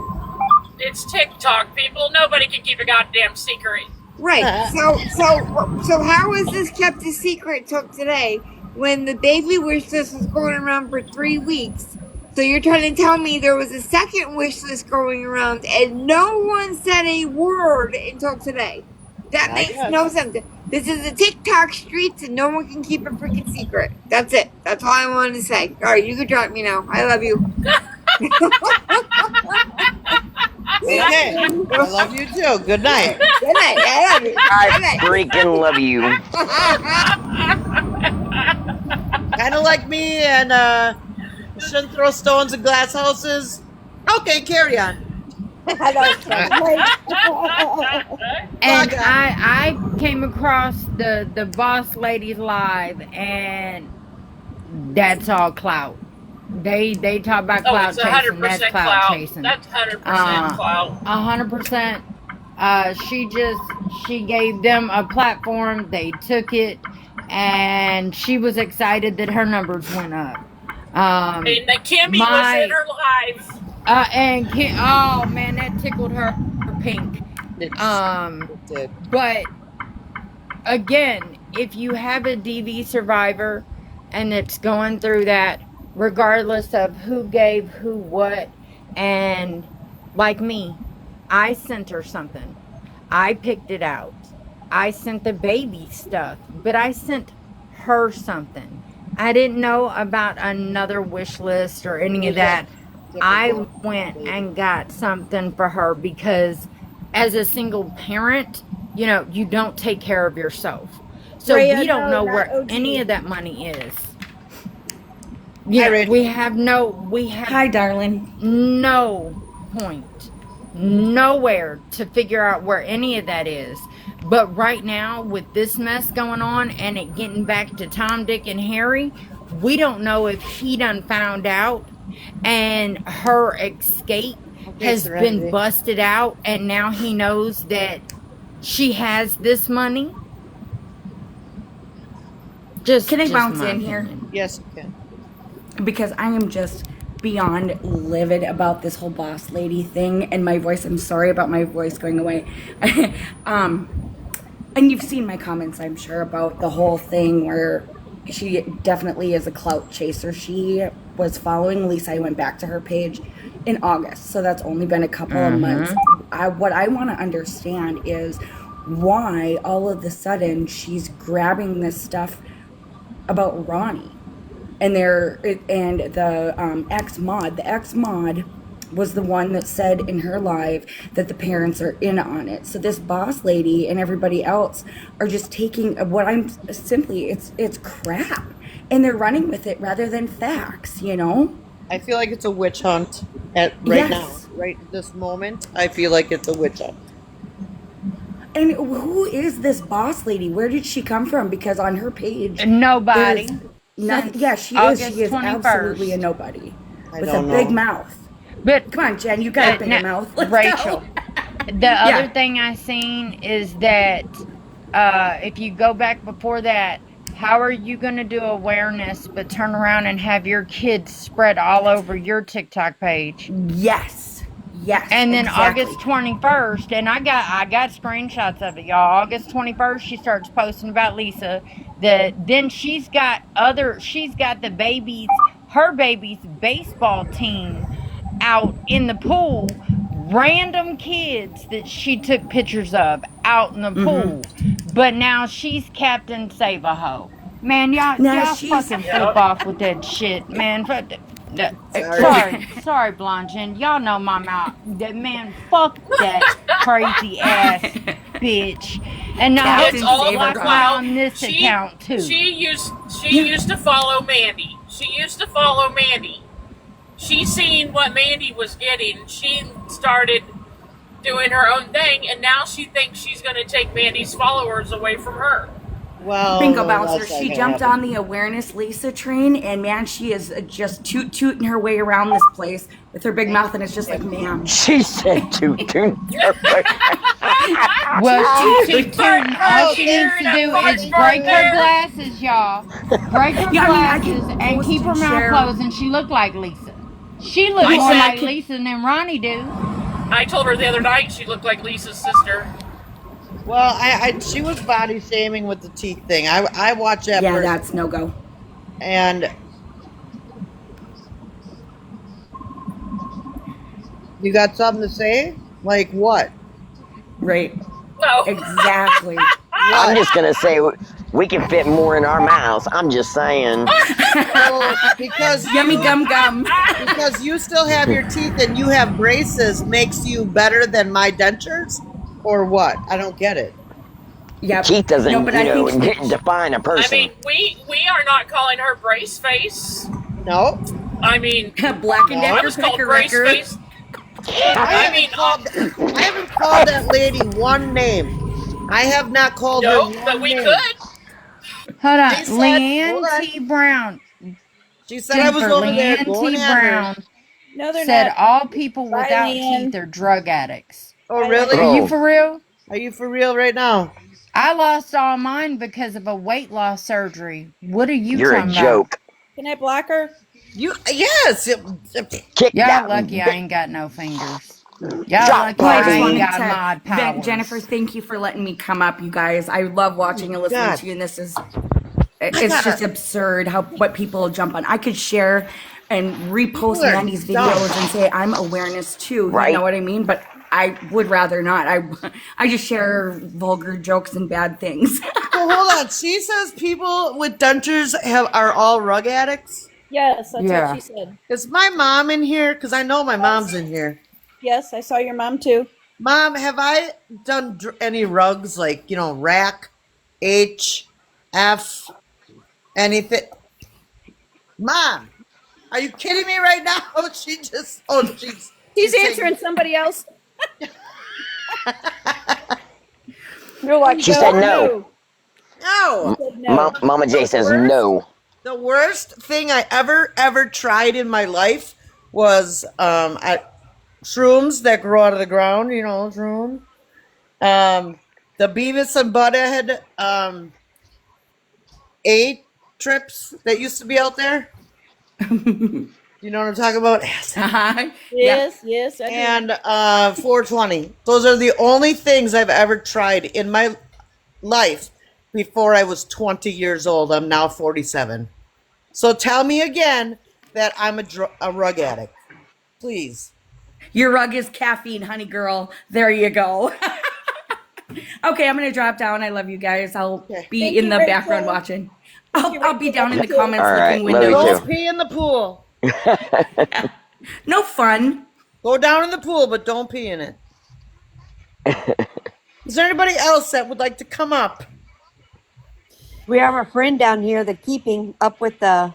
Speaker 5: It's TikTok, people. Nobody can keep a goddamn secret.
Speaker 6: Right. So how is this kept a secret till today when the baby wish list was going around for 3 weeks? So you're trying to tell me there was a second wish list going around and no one said a word until today? That makes no sense. This is the TikTok streets and no one can keep a freaking secret. That's it. That's all I wanted to say. All right, you can drop me now. I love you.
Speaker 1: Okay. I love you too. Good night.
Speaker 6: Good night. I love you.
Speaker 9: I freaking love you.
Speaker 1: Kind of like me and shouldn't throw stones in glass houses. Okay, carry on.
Speaker 4: And I came across the boss ladies live, and that's all clout. They talk about clout chasing. That's clout chasing.
Speaker 5: That's 100% clout.
Speaker 4: 100%. She gave them a platform. They took it, and she was excited that her numbers went up.
Speaker 5: And Kimmy was in her live.
Speaker 4: Oh man, that tickled her pink. But again,
Speaker 12: if you have a DV survivor and it's going through that, regardless of who gave who what, and like me, I sent her something. I picked it out. I sent the baby stuff, but I sent her something. I didn't know about another wish list or any of that. I went and got something for her because as a single parent, you know, you don't take care of yourself. So
Speaker 2: Rhea,
Speaker 12: we don't
Speaker 2: no,
Speaker 12: know
Speaker 2: not
Speaker 12: where
Speaker 2: OG.
Speaker 12: any of that money is. Yeah, we have
Speaker 14: Hi, darling.
Speaker 12: no point, nowhere to figure out where any of that is. But right now, with this mess going on and it getting back to Tom, Dick, and Harry, we don't know if he done found out and her escape has
Speaker 1: Serenity.
Speaker 12: been busted out and now he knows that she has this money.
Speaker 14: Can I
Speaker 12: Just
Speaker 14: bounce
Speaker 12: my
Speaker 14: in here?
Speaker 12: opinion.
Speaker 1: Yes, you can.
Speaker 14: Because I am just beyond livid about this whole boss lady thing and my voice. I'm sorry about my voice going away. And you've seen my comments, I'm sure, about the whole thing where she definitely is a clout chaser. She was following Lisa. I went back to her page in August, so that's only been a couple of months. What I want to understand is why all of a sudden she's grabbing this stuff about Ronnie. And the ex-mod was the one that said in her live that the parents are in on it. So this boss lady and everybody else are just taking what I'm simply, it's crap. And they're running with it rather than facts, you know?
Speaker 1: I feel like it's a witch hunt right
Speaker 14: Yes.
Speaker 1: now. Right this moment, I feel like it's a witch hunt.
Speaker 14: And who is this boss lady? Where did she come from? Because on her page,
Speaker 12: Nobody.
Speaker 14: there's nothing.
Speaker 12: Since
Speaker 14: Yeah, she
Speaker 12: August
Speaker 14: is
Speaker 12: 21st.
Speaker 14: absolutely a nobody
Speaker 1: I
Speaker 14: with a
Speaker 1: don't
Speaker 14: big
Speaker 1: know.
Speaker 14: mouth.
Speaker 12: But
Speaker 14: Come on, Jen, you got a bigger
Speaker 12: now,
Speaker 14: mouth. Let's
Speaker 12: Rachel,
Speaker 14: go.
Speaker 12: the other thing I seen is that if you go back before that, how are you going to do awareness but turn around and have your kids spread all over your TikTok page?
Speaker 14: Yes. Yes.
Speaker 12: And then
Speaker 14: exactly.
Speaker 12: August 21st, and I got screenshots of it, y'all. August 21st, she starts posting about Lisa. Then she's got the babies, her baby's baseball team out in the pool. Random kids that she took pictures of out in the pool. But now she's Captain Save-A-Ho. Man, y'all fucking flip off with that shit, man. Sorry, Blondin. Y'all know my mouth. That man, fuck that crazy ass bitch. And now
Speaker 5: It's all
Speaker 12: black
Speaker 5: well.
Speaker 12: on this
Speaker 5: She
Speaker 12: account too.
Speaker 5: she used to follow Mandy. She seen what Mandy was getting. She started doing her own thing, and now she thinks she's going to take Mandy's followers away from her.
Speaker 1: Well,
Speaker 14: Bingo
Speaker 1: no,
Speaker 14: bouncer.
Speaker 1: that's not
Speaker 14: She
Speaker 1: gonna
Speaker 14: jumped
Speaker 1: happen.
Speaker 14: on the awareness Lisa train, and man, she is just tooting her way around this place with her big mouth, and it's just like, ma'am.
Speaker 9: She said toot.
Speaker 12: Well, she's tooting. All she needs to do is break her glasses, y'all. Break her
Speaker 14: Yeah, I mean, I
Speaker 12: glasses
Speaker 14: can
Speaker 12: and
Speaker 14: post
Speaker 12: keep her
Speaker 14: and
Speaker 12: mouth
Speaker 14: share.
Speaker 12: closed, and she look like Lisa. She look
Speaker 5: I
Speaker 12: more
Speaker 5: said-
Speaker 12: like Lisa than Ronnie do.
Speaker 5: I told her the other night she looked like Lisa's sister.
Speaker 1: Well, she was body shaming with the teeth thing. I watch that.
Speaker 14: Yeah,
Speaker 1: person,
Speaker 14: that's no go.
Speaker 1: and you got something to say? Like what?
Speaker 14: Right.
Speaker 5: No.
Speaker 14: Exactly.
Speaker 9: I'm just gonna say we can fit more in our mouths. I'm just saying.
Speaker 1: Well, because
Speaker 14: Yummy gum gum.
Speaker 1: because you still have your teeth and you have braces makes you better than my dentures, or what? I don't get it.
Speaker 14: Yeah.
Speaker 9: Teeth doesn't,
Speaker 14: No, but I think
Speaker 9: define a person.
Speaker 5: I mean, we are not calling her brace face.
Speaker 1: No,
Speaker 5: I mean,
Speaker 14: Black and
Speaker 5: I
Speaker 14: Decker
Speaker 5: was called
Speaker 14: picker
Speaker 5: brace
Speaker 14: wrecker.
Speaker 5: face.
Speaker 1: I haven't called that lady one name. I have not called her
Speaker 5: No,
Speaker 1: one
Speaker 5: but we
Speaker 1: name.
Speaker 5: could.
Speaker 12: Hold on,
Speaker 1: She said-
Speaker 12: Leanne
Speaker 1: hold on.
Speaker 12: T. Brown.
Speaker 1: She said I was
Speaker 12: Jennifer,
Speaker 1: over there
Speaker 12: Leanne
Speaker 1: going
Speaker 12: T.
Speaker 1: at her.
Speaker 12: Brown
Speaker 2: No, they're
Speaker 12: said
Speaker 2: not.
Speaker 12: all people
Speaker 2: Bye,
Speaker 12: without
Speaker 2: Leanne.
Speaker 12: teeth are drug addicts.
Speaker 1: Oh, really?
Speaker 12: Are you for real?
Speaker 1: Are you for real right now?
Speaker 12: I lost all mine because of a weight loss surgery. What are you
Speaker 9: You're a
Speaker 12: talking
Speaker 9: joke.
Speaker 2: Can I block her?
Speaker 1: Yes.
Speaker 9: Kick
Speaker 12: Y'all
Speaker 9: that.
Speaker 12: lucky I ain't got no fingers. Yeah,
Speaker 9: Drop
Speaker 12: like
Speaker 14: Well, I just
Speaker 9: party.
Speaker 14: wanted
Speaker 12: got
Speaker 14: to
Speaker 12: mod powers.
Speaker 14: Jennifer, thank you for letting me come up, you guys. I love watching and listening
Speaker 1: God.
Speaker 14: to you, and it's just absurd what people jump on. I could share and repost
Speaker 1: People are
Speaker 14: Mandy's
Speaker 1: dumb.
Speaker 14: videos and say I'm awareness too. You
Speaker 9: Right.
Speaker 14: know what I mean? But I would rather not. I just share vulgar jokes and bad things.
Speaker 1: So hold on. She says people with dentures are all rug addicts.
Speaker 2: Yes, that's
Speaker 12: Yeah.
Speaker 2: what she said.
Speaker 1: Is my mom in here? Because I know my mom's in here.
Speaker 2: Yes, I saw your mom too.
Speaker 1: Mom, have I done any rugs like, rack, H, F, anything? Mom, are you kidding me right now?
Speaker 2: She's answering somebody else.
Speaker 8: You're like,
Speaker 9: She said no.
Speaker 1: No.
Speaker 2: No.
Speaker 9: Mama J says
Speaker 1: worst-
Speaker 9: no.
Speaker 1: The worst thing I ever tried in my life was shrooms that grow out of the ground, shroom. The Beavis and Butthead A trips that used to be out there. You know what I'm talking about?
Speaker 2: Yes, yes. I do.
Speaker 1: And 420. Those are the only things I've ever tried in my life before I was 20 years old. I'm now 47. So tell me again that I'm a rug addict. Please.
Speaker 14: Your rug is caffeine, honey girl. There you go. Okay, I'm gonna drop down. I love you guys. I'll be
Speaker 2: Thank
Speaker 14: in
Speaker 2: you,
Speaker 14: the
Speaker 2: Rachel.
Speaker 14: background watching. I'll be down in the
Speaker 2: Rachel.
Speaker 14: comments
Speaker 9: All right,
Speaker 14: looking
Speaker 9: love you
Speaker 14: windows.
Speaker 9: too.
Speaker 1: Don't pee in the pool.
Speaker 14: No fun.
Speaker 1: Go down in the pool, but don't pee in it. Is there anybody else that would like to come up?
Speaker 8: we have a friend down here that keeping up with the.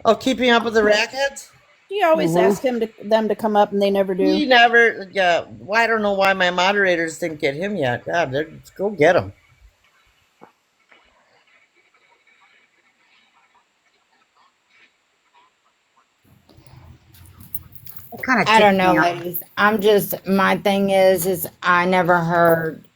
Speaker 1: Oh, keeping up with the rackheads?
Speaker 2: She always asks them to come up, and they never do.
Speaker 1: He never. Yeah. Well, I don't know why my moderators didn't get him yet. God, go get him.
Speaker 12: I don't know, ladies. My thing is I never heard,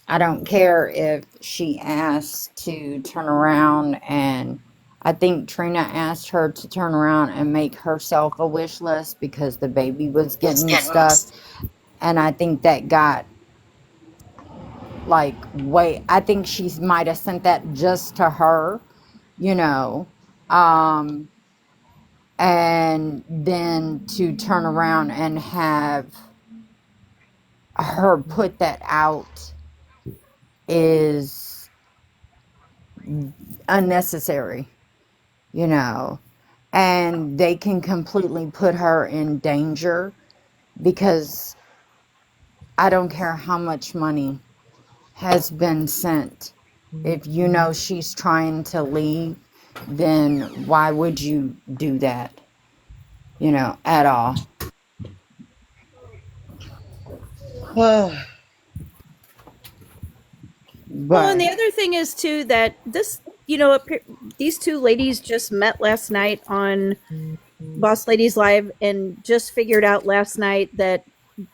Speaker 12: I don't care if she asked to turn around, and I think Trina asked her to turn around and make herself a wish list because the baby was getting stuff. And I think that got I think she might have sent that just to her, and then to turn around and have her put that out is unnecessary, and they can completely put her in danger because I don't care how much money has been sent. If she's trying to leave, then why would you do that, at all?
Speaker 2: Well,
Speaker 12: But
Speaker 2: and the other thing is too that these two ladies just met last night on Boss Ladies Live and just figured out last night that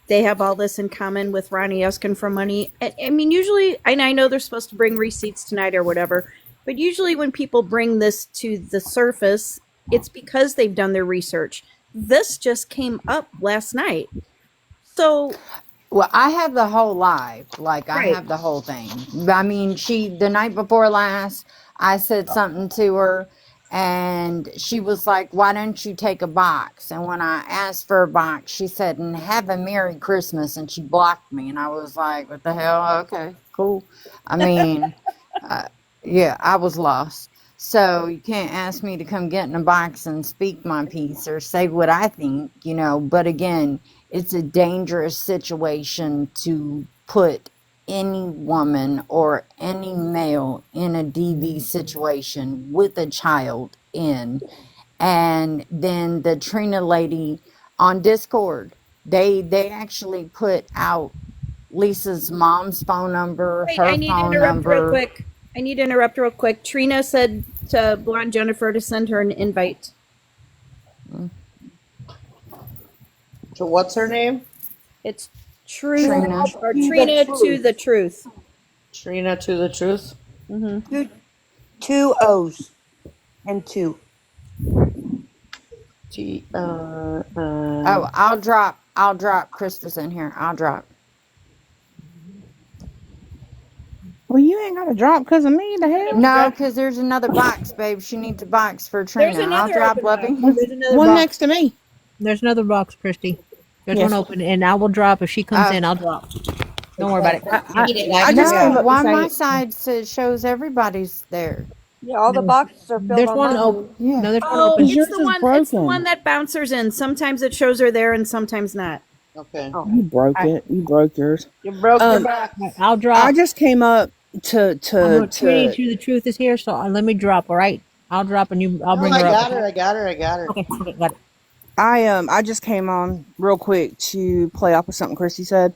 Speaker 2: they have all this in common with Ronnie asking for money. I mean, usually, and I know they're supposed to bring receipts tonight or whatever, but usually when people bring this to the surface, it's because they've done their research. This just came up last night. So,
Speaker 12: well, I have the whole live. I
Speaker 2: Right.
Speaker 12: have the whole thing. I mean, the night before last, I said something to her, and she was like, why don't you take a box? And when I asked for a box, she said, and have a Merry Christmas, and she blocked me. And I was like, what the hell? Okay, cool. I mean, yeah, I was lost. So you can't ask me to come get in a box and speak my piece or say what I think, But again, it's a dangerous situation to put any woman or any male in a DV situation with a child in. And then the Trina lady on Discord, they actually put out Lisa's mom's phone number,
Speaker 2: wait,
Speaker 12: her
Speaker 2: I need to
Speaker 12: phone
Speaker 2: interrupt real
Speaker 12: number.
Speaker 2: quick. Trina said to Blonde Jennifer to send her an invite.
Speaker 1: So what's her name?
Speaker 2: It's Trina
Speaker 12: Trina.
Speaker 2: or Trina to the truth.
Speaker 1: Trina to the truth.
Speaker 2: Mm-hmm.
Speaker 8: Two O's and two.
Speaker 1: T.
Speaker 12: Oh, I'll drop
Speaker 15: I'll drop. Krista's in here. I'll drop.
Speaker 16: Well, you ain't got to drop because of me. The hell?
Speaker 15: No, because there's another box, babe. She needs a box for
Speaker 2: There's
Speaker 15: Trina. I'll
Speaker 2: another
Speaker 15: drop,
Speaker 2: open box.
Speaker 15: Lovey.
Speaker 2: There's another
Speaker 16: One
Speaker 2: box.
Speaker 16: next to me.
Speaker 17: There's another box, Christy. There's
Speaker 16: Yes.
Speaker 17: one open, and I will drop if she comes
Speaker 15: Oh.
Speaker 17: in. I'll drop. Don't worry about it.
Speaker 16: I just came
Speaker 15: No,
Speaker 16: up
Speaker 15: why
Speaker 16: to
Speaker 15: my
Speaker 16: say,
Speaker 15: side shows everybody's there?
Speaker 8: Yeah, all the
Speaker 17: No.
Speaker 8: boxes are filled
Speaker 17: There's
Speaker 8: on
Speaker 17: one
Speaker 8: mine.
Speaker 17: open.
Speaker 15: Yeah.
Speaker 17: No, there's one
Speaker 2: Oh,
Speaker 17: open.
Speaker 2: it's
Speaker 16: yours
Speaker 2: the
Speaker 16: is
Speaker 2: one. It's the
Speaker 16: broken.
Speaker 2: one that bouncers in. Sometimes it shows her there, and sometimes not.
Speaker 1: Okay.
Speaker 8: Oh,
Speaker 16: you broke it. You broke yours.
Speaker 8: you broke your
Speaker 16: Um,
Speaker 8: back.
Speaker 17: I'll drop.
Speaker 16: I just came up to
Speaker 17: I'm gonna trade
Speaker 16: to
Speaker 17: you. The truth is here, so let me drop. All right, I'll drop, and I'll
Speaker 1: No,
Speaker 17: bring
Speaker 1: I
Speaker 17: her
Speaker 1: got
Speaker 17: up.
Speaker 1: her. I got her. I got her.
Speaker 17: Okay, got it.
Speaker 16: I just came on real quick to play off of something Christy said.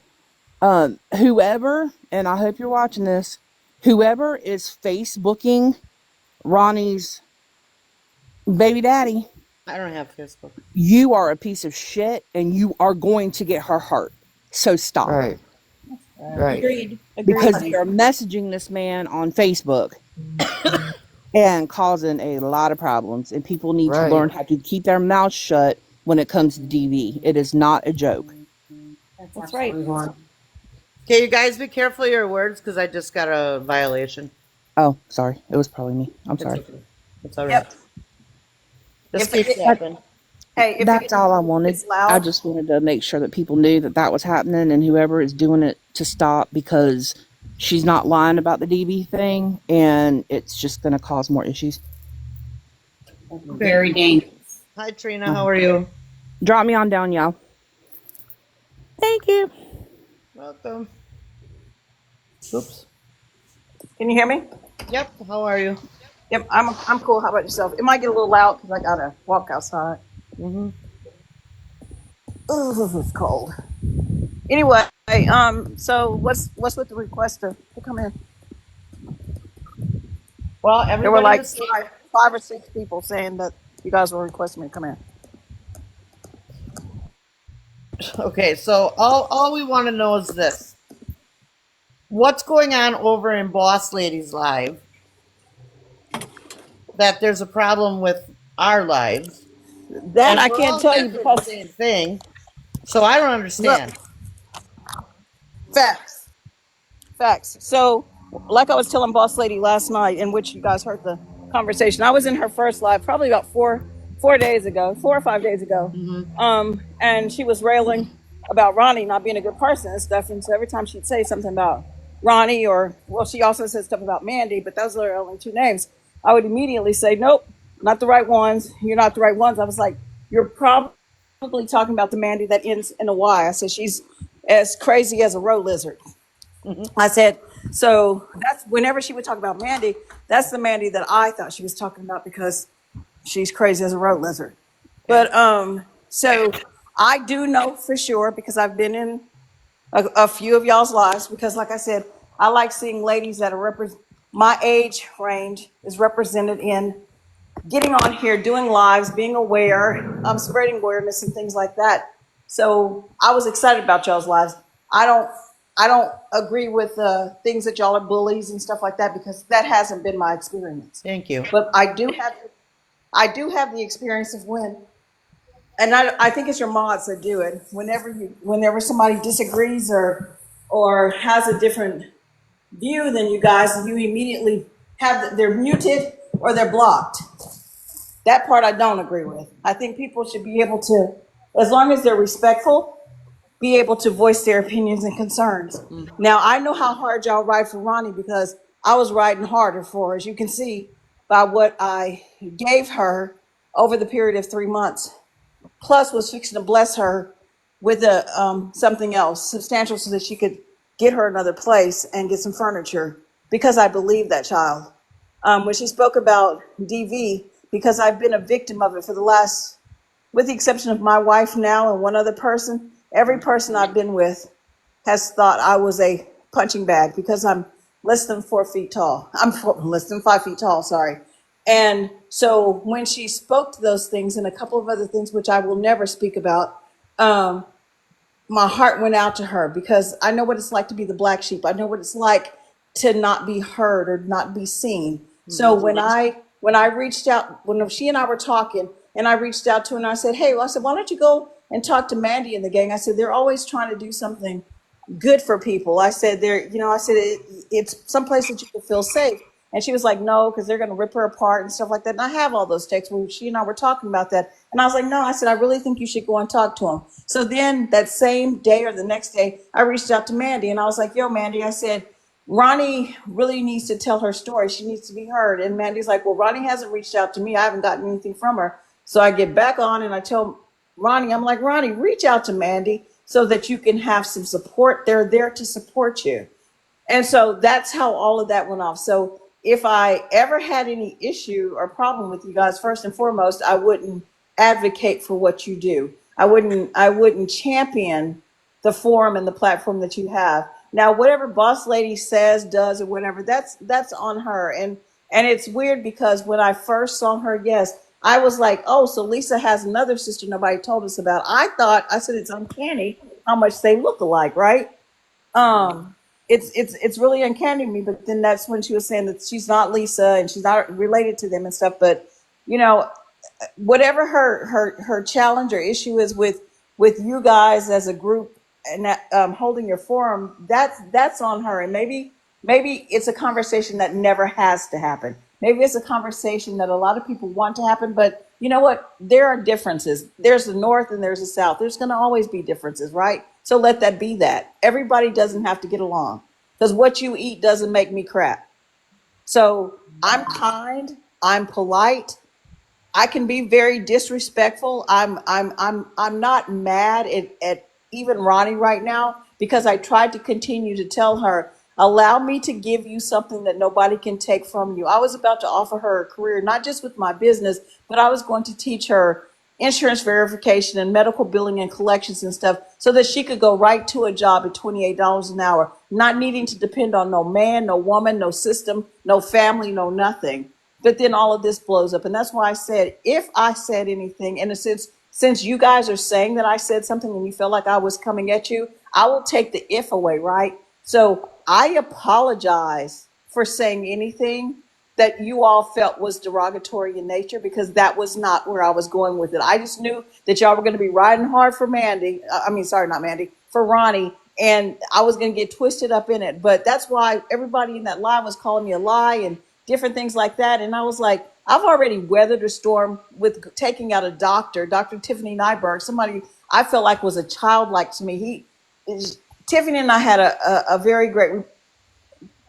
Speaker 16: Whoever, and I hope you're watching this, whoever is Facebooking Ronnie's baby daddy,
Speaker 1: I don't have Facebook.
Speaker 16: you are a piece of shit and you are going to get her hurt. So stop.
Speaker 15: Right. Right.
Speaker 2: Agreed.
Speaker 16: Because they are messaging this man on Facebook and causing a lot of problems. And people need to
Speaker 15: Right.
Speaker 16: learn how to keep their mouth shut when it comes to DV. It is not a joke.
Speaker 2: That's right.
Speaker 1: Okay, you guys be careful of your words because I just got a violation.
Speaker 16: Oh, sorry. It was probably me. I'm
Speaker 1: It's
Speaker 16: sorry.
Speaker 1: okay. It's all right.
Speaker 6: Yep.
Speaker 1: Just
Speaker 6: If
Speaker 1: keep
Speaker 6: it-
Speaker 1: tapping.
Speaker 6: Hey, if
Speaker 16: That's all I wanted.
Speaker 6: it's loud.
Speaker 16: I just wanted to make sure that people knew that that was happening and whoever is doing it to stop because she's not lying about the DV thing and it's just going to cause more issues.
Speaker 7: Very dangerous.
Speaker 1: Hi, Trina. How are you?
Speaker 16: Drop me on down, y'all.
Speaker 17: Thank you.
Speaker 1: Welcome. Oops.
Speaker 6: Can you hear me?
Speaker 1: Yep. How are you?
Speaker 6: Yep, I'm cool. How about yourself? It might get a little loud because I gotta walk outside.
Speaker 1: Mm-hmm.
Speaker 6: Oh, it's cold. Anyway, so what's with the request to come in?
Speaker 1: Well,
Speaker 6: There
Speaker 1: everybody
Speaker 6: were like
Speaker 1: was-
Speaker 6: five or six people saying that you guys were requesting me to come in.
Speaker 1: Okay, so all we want to know is this. What's going on over in Boss Ladies Live? That there's a problem with our lives.
Speaker 6: That
Speaker 1: And
Speaker 6: I
Speaker 1: we're
Speaker 6: can't
Speaker 1: all
Speaker 6: tell you
Speaker 1: saying the
Speaker 6: because
Speaker 1: same thing. So I don't understand.
Speaker 6: Facts. So, like I was telling Boss Lady last night, in which you guys heard the conversation, I was in her first live probably about 4 days ago, 4 or 5 days ago. And she was railing about Ronnie not being a good person and stuff. And so every time she'd say something about Ronnie, or well, she also said stuff about Mandy, but those are her only two names, I would immediately say, nope, not the right ones. You're not the right ones. I was like, you're probably talking about the Mandy that ends in a Y. I said, she's as crazy as a road lizard. I said, so that's whenever she would talk about Mandy, that's the Mandy that I thought she was talking about because she's crazy as a road lizard. But so I do know for sure because I've been in a few of y'all's lives because, like I said, I like seeing ladies that are my age range is represented in getting on here, doing lives, being aware, spreading awareness and things like that. So I was excited about y'all's lives. I don't agree with things that y'all are bullies and stuff like that because that hasn't been my experience.
Speaker 1: Thank you.
Speaker 6: But I do have the experience of when, and I think it's your mods that do it. Whenever somebody disagrees or has a different view than you guys, you immediately they're muted or they're blocked. That part I don't agree with. I think people should be able to, as long as they're respectful, be able to voice their opinions and concerns. Now, I know how hard y'all ride for Ronnie because I was riding harder for her, as you can see by what I gave her over the period of 3 months. Plus was fixing to bless her with something else substantial so that she could get her another place and get some furniture because I believe that child. When she spoke about DV, because I've been a victim of it for the last, with the exception of my wife now and one other person, every person I've been with has thought I was a punching bag because I'm less than 4 feet tall. Less than 5 feet tall, sorry. And so when she spoke to those things and a couple of other things, which I will never speak about, my heart went out to her because I know what it's like to be the black sheep. I know what it's like to not be heard or not be seen. So when I reached out, when she and I were talking, and I reached out to her and I said, hey, well, I said, why don't you go
Speaker 18: and talked to Mandy and the gang. I said, they're always trying to do something good for people. I said, I said, it's someplace that you can feel safe. And she was like, no, because they're going to rip her apart and stuff like that. And I have all those texts where she and I were talking about that. And I was like, no, I said, I really think you should go and talk to him. So then that same day or the next day, I reached out to Mandy and I was like, yo, Mandy, I said, Ronnie really needs to tell her story. She needs to be heard. And Mandy's like, well, Ronnie hasn't reached out to me. I haven't gotten anything from her. So I get back on and I tell Ronnie, I'm like, Ronnie, reach out to Mandy so that you can have some support. They're there to support you. And so that's how all of that went off. So if I ever had any issue or problem with you guys, first and foremost, I wouldn't advocate for what you do. I wouldn't champion the forum and the platform that you have. Now, whatever boss lady says, does, or whatever, that's on her. And it's weird because when I first saw her, yes, I was like, oh, so Lisa has another sister nobody told us about. I said it's uncanny how much they look alike, right? It's really uncanny to me. But then that's when she was saying that she's not Lisa and she's not related to them and stuff. But you know, whatever her challenge or issue is with you guys as a group and that, holding your forum, that's on her. And maybe it's a conversation that never has to happen. Maybe it's a conversation that a lot of people want to happen, but you know what? There are differences. There's the North and there's the South. There's going to always be differences, right? So let that be that. Everybody doesn't have to get along because what you eat doesn't make me crap. So I'm kind. I'm polite. I can be very disrespectful. I'm not mad at even Ronnie right now because I tried to continue to tell her, allow me to give you something that nobody can take from you. I was about to offer her a career, not just with my business, but I was going to teach her insurance verification and medical billing and collections and stuff so that she could go right to a job at $28 an hour, not needing to depend on no man, no woman, no system, no family, no nothing. But then all of this blows up. And that's why I said, if I said anything, and since you guys are saying that I said something and you feel like I was coming at you, I will take the if away, right? So I apologize for saying anything that you all felt was derogatory in nature because that was not where I was going with it. I just knew that y'all were going to be riding hard for Mandy. Sorry, not Mandy, for Ronnie. And I was going to get twisted up in it. But that's why everybody in that line was calling me a lie and different things like that. And I was like, I've already weathered a storm with taking out a doctor, Dr. Tiffany Nyberg, somebody I felt like was a childlike to me. Tiffany and I had a very great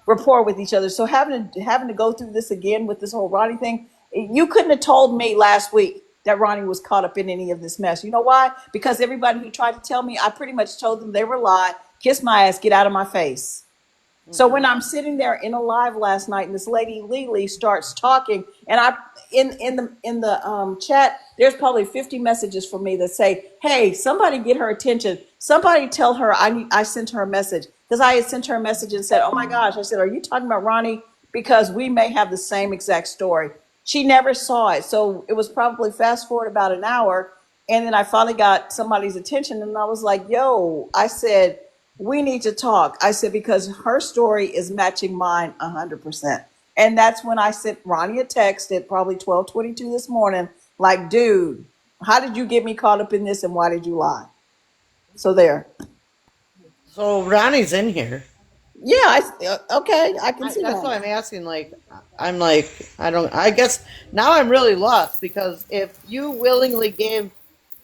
Speaker 18: rapport with each other. So having to go through this again with this whole Ronnie thing, you couldn't have told me last week that Ronnie was caught up in any of this mess. You know why? Because everybody who tried to tell me, I pretty much told them they were lying, kiss my ass, get out of my face. So when I'm sitting there in a live last night and this lady Lily starts talking, and I in the chat, there's probably 50 messages from me that say, "Hey, somebody get her attention. Somebody tell her I sent her a message." Because I had sent her a message and said, "Oh my gosh," I said, "Are you talking about Ronnie? Because we may have the same exact story." She never saw it, so it was probably fast forward about an hour, and then I finally got somebody's attention, and I was like, "Yo," I said, we need to talk. I said, because her story is matching mine 100%. And that's when I sent Ronnie a text at probably 12:22 this morning, like, dude, how did you get me caught up in this and why did you lie? So there.
Speaker 1: So Ronnie's in here.
Speaker 18: Yeah, okay, I can see
Speaker 1: That's
Speaker 18: that.
Speaker 1: why I'm asking. I guess now I'm really lost because if you willingly gave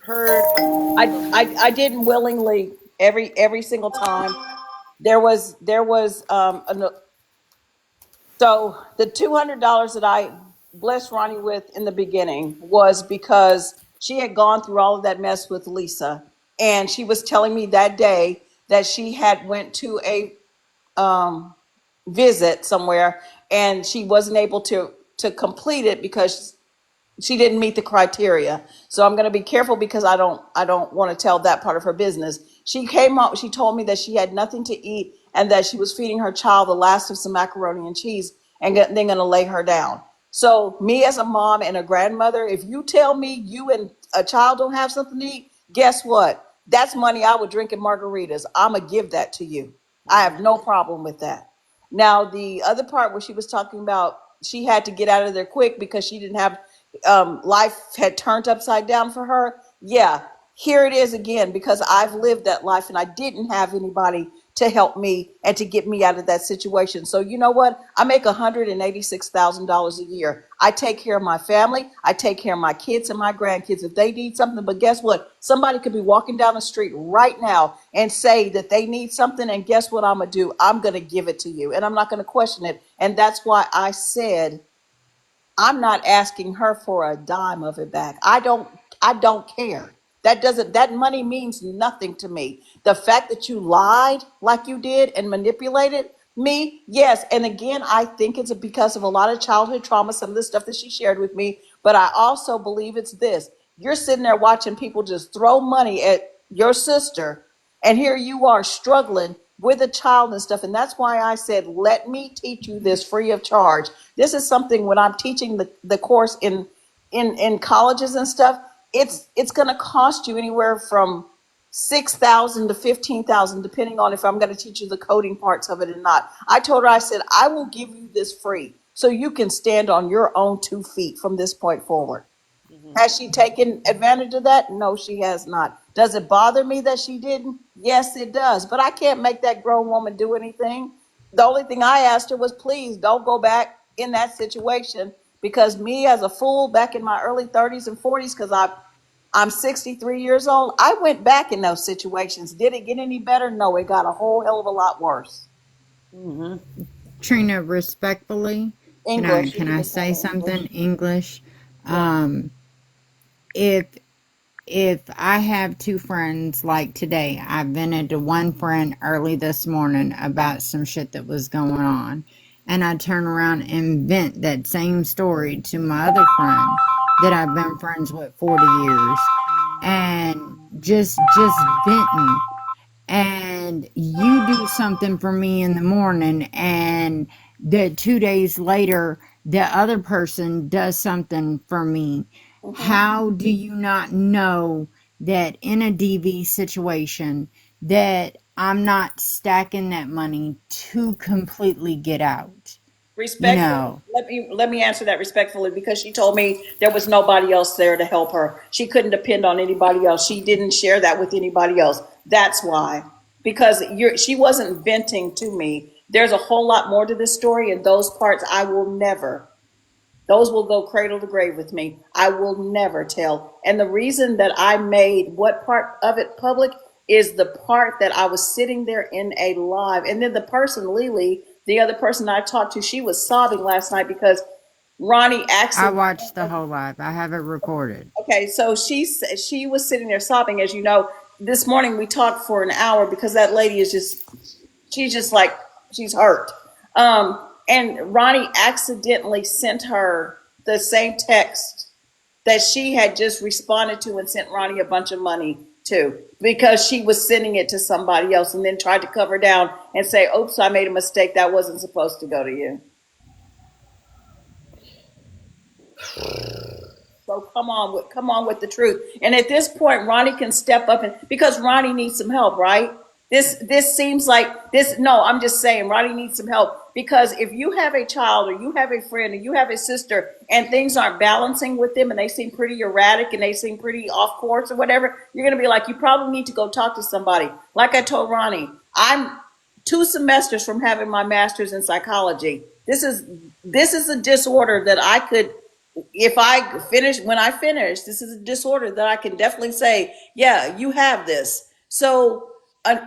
Speaker 1: her,
Speaker 18: I didn't willingly every single time. There was so the $200 that I blessed Ronnie with in the beginning was because she had gone through all of that mess with Lisa, and she was telling me that day that she had went to a visit somewhere and she wasn't able to complete it because she didn't meet the criteria. So I'm going to be careful because I don't want to tell that part of her business. She came up, she told me that she had nothing to eat and that she was feeding her child the last of some macaroni and cheese and then going to lay her down. So me as a mom and a grandmother, if you tell me you and a child don't have something to eat, guess what? That's money I would drink in margaritas. I'm going to give that to you. I have no problem with that. Now, the other part where she was talking about she had to get out of there quick because she didn't have life had turned upside down for her. Yeah, here it is again, because I've lived that life and I didn't have anybody to help me and to get me out of that situation. So you know what? I make $186,000 a year. I take care of my family. I take care of my kids and my grandkids if they need something. But guess what? Somebody could be walking down the street right now and say that they need something. And guess what I'm going to do? I'm going to give it to you and I'm not going to question it. And that's why I said, I'm not asking her for a dime of it back. I don't care. That money means nothing to me. The fact that you lied like you did and manipulated me, yes. And again, I think it's because of a lot of childhood trauma, some of the stuff that she shared with me, but I also believe it's this. You're sitting there watching people just throw money at your sister, and here you are struggling with a child and stuff. And that's why I said, let me teach you this free of charge. This is something when I'm teaching the course in colleges and stuff, it's going to cost you anywhere from 6,000 to 15,000, depending on if I'm going to teach you the coding parts of it or not. I told her, I said, I will give you this free so you can stand on your own 2 feet from this point forward. Has she taken advantage of that? No, she has not. Does it bother me that she didn't? Yes, it does. But I can't make that grown woman do anything. The only thing I asked her was, please don't go back in that situation, because me as a fool back in my early 30s and 40s, because I'm 63 years old, I went back in those situations. Did it get any better? No, it got a whole hell of a lot worse.
Speaker 15: Trina, respectfully,
Speaker 18: English.
Speaker 15: can I say something? English. If I have 2 friends like today, I vented to one friend early this morning about some shit that was going on, and I turn around and vent that same story to my other friend that I've been friends with 40 years, and just venting, and you do something for me in the morning, and that 2 days later the other person does something for me. How do you not know that in a DV situation that I'm not stacking that money to completely get out?
Speaker 18: Respectfully,
Speaker 15: No.
Speaker 18: let me answer that respectfully, because she told me there was nobody else there to help her. She couldn't depend on anybody else. She didn't share that with anybody else. That's why. Because she wasn't venting to me. There's a whole lot more to this story, and those parts I will never. Those will go cradle to grave with me. I will never tell. And the reason that I made what part of it public is the part that I was sitting there in a live. And then the person, Lily, the other person I talked to, she was sobbing last night because Ronnie
Speaker 15: I watched the whole live. I have it recorded.
Speaker 18: Okay, so she was sitting there sobbing. As you know, this morning we talked for an hour because that lady is she's like, she's hurt. And Ronnie accidentally sent her the same text that she had just responded to and sent Ronnie a bunch of money to, because she was sending it to somebody else and then tried to cover down and say, oops, I made a mistake. That wasn't supposed to go to you. So come on with the truth. And at this point, Ronnie can step up, and because Ronnie needs some help, right? This seems like this. No, I'm just saying Ronnie needs some help, because if you have a child or you have a friend or you have a sister and things aren't balancing with them and they seem pretty erratic and they seem pretty off course or whatever, you're going to be like, you probably need to go talk to somebody. Like I told Ronnie, I'm 2 semesters from having my master's in psychology. This is a disorder that I could, when I finish, this is a disorder that I can definitely say, yeah, you have this. So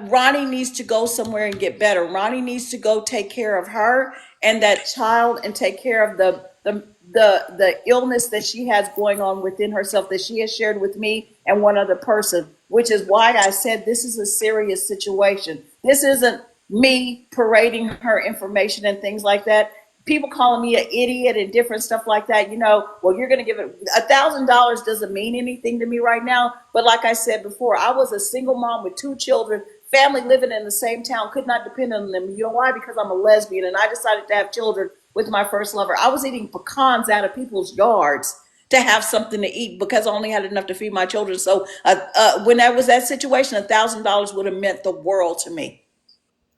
Speaker 18: Ronnie needs to go somewhere and get better. Ronnie needs to go take care of her and that child and take care of the illness that she has going on within herself that she has shared with me and one other person, which is why I said this is a serious situation. This isn't me parading her information and things like that. People calling me an idiot and different stuff like that, well, you're going to give it $1,000 doesn't mean anything to me right now. But like I said before, I was a single mom with 2 children, family living in the same town, could not depend on them. You know why? Because I'm a lesbian and I decided to have children with my first lover. I was eating pecans out of people's yards to have something to eat because I only had enough to feed my children. So when that was that situation, $1,000 would have meant the world to me.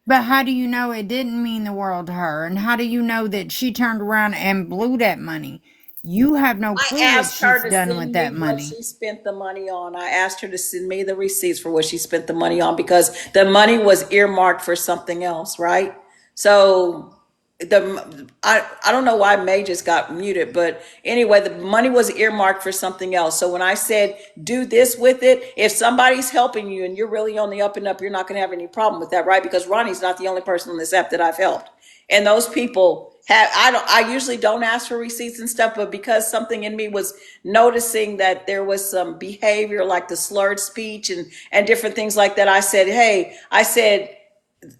Speaker 15: But how do you know it didn't mean the world to her? And how do you know that she turned around and blew that money? You have no
Speaker 18: I
Speaker 15: clue what
Speaker 18: asked her
Speaker 15: she's
Speaker 18: to
Speaker 15: done
Speaker 18: send
Speaker 15: with
Speaker 18: me
Speaker 15: that
Speaker 18: what
Speaker 15: money.
Speaker 18: she spent the money on. I asked her to send me the receipts for what she spent the money on because the money was earmarked for something else, right? So I don't know why May just got muted, but anyway, the money was earmarked for something else. So when I said do this with it, if somebody's helping you and you're really on the up and up, you're not going to have any problem with that, right? Because Ronnie's not the only person on this app that I've helped. And those people have, I usually don't ask for receipts and stuff, but because something in me was noticing that there was some behavior like the slurred speech and different things like that, I said, hey, I said,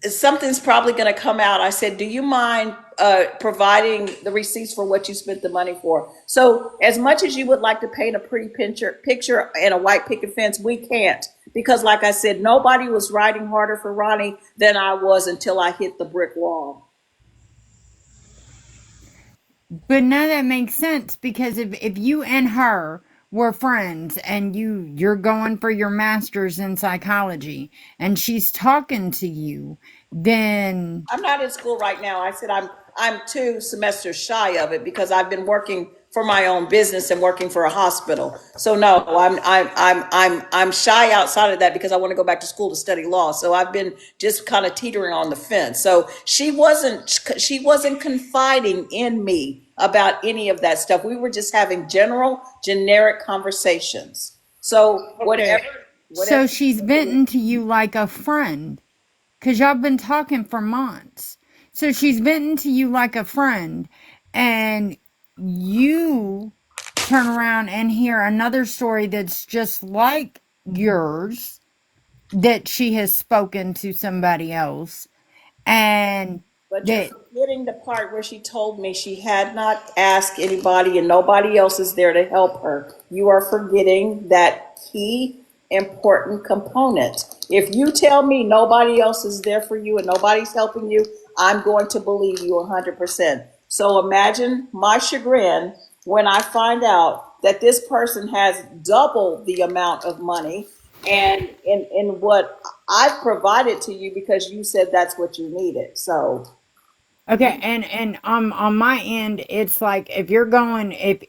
Speaker 18: something's probably going to come out. I said, do you mind providing the receipts for what you spent the money for? So as much as you would like to paint a pretty picture and a white picket fence, we can't. Because like I said, nobody was riding harder for Ronnie than I was until I hit the brick wall.
Speaker 15: But now that makes sense because if you and her were friends and you're going for your master's in psychology and she's talking to you, then
Speaker 18: I'm not in school right now. I said I'm 2 semesters shy of it because I've been working for my own business and working for a hospital. So no, I'm shy outside of that because I want to go back to school to study law. So I've been just kind of teetering on the fence. So she wasn't confiding in me about any of that stuff. We were just having generic conversations. So whatever.
Speaker 15: so she's venting to you like a friend because y'all been talking for months. So she's venting to you like a friend, and you turn around and hear another story that's just like yours that she has spoken to somebody else, and
Speaker 18: But you're
Speaker 15: that
Speaker 18: forgetting the part where she told me she had not asked anybody and nobody else is there to help her. You are forgetting that key important component. If you tell me nobody else is there for you and nobody's helping you, I'm going to believe you 100%. So imagine my chagrin when I find out that this person has double the amount of money and in what I've provided to you because you said that's what you needed. So
Speaker 15: okay, and on my end, it's like if you're going, if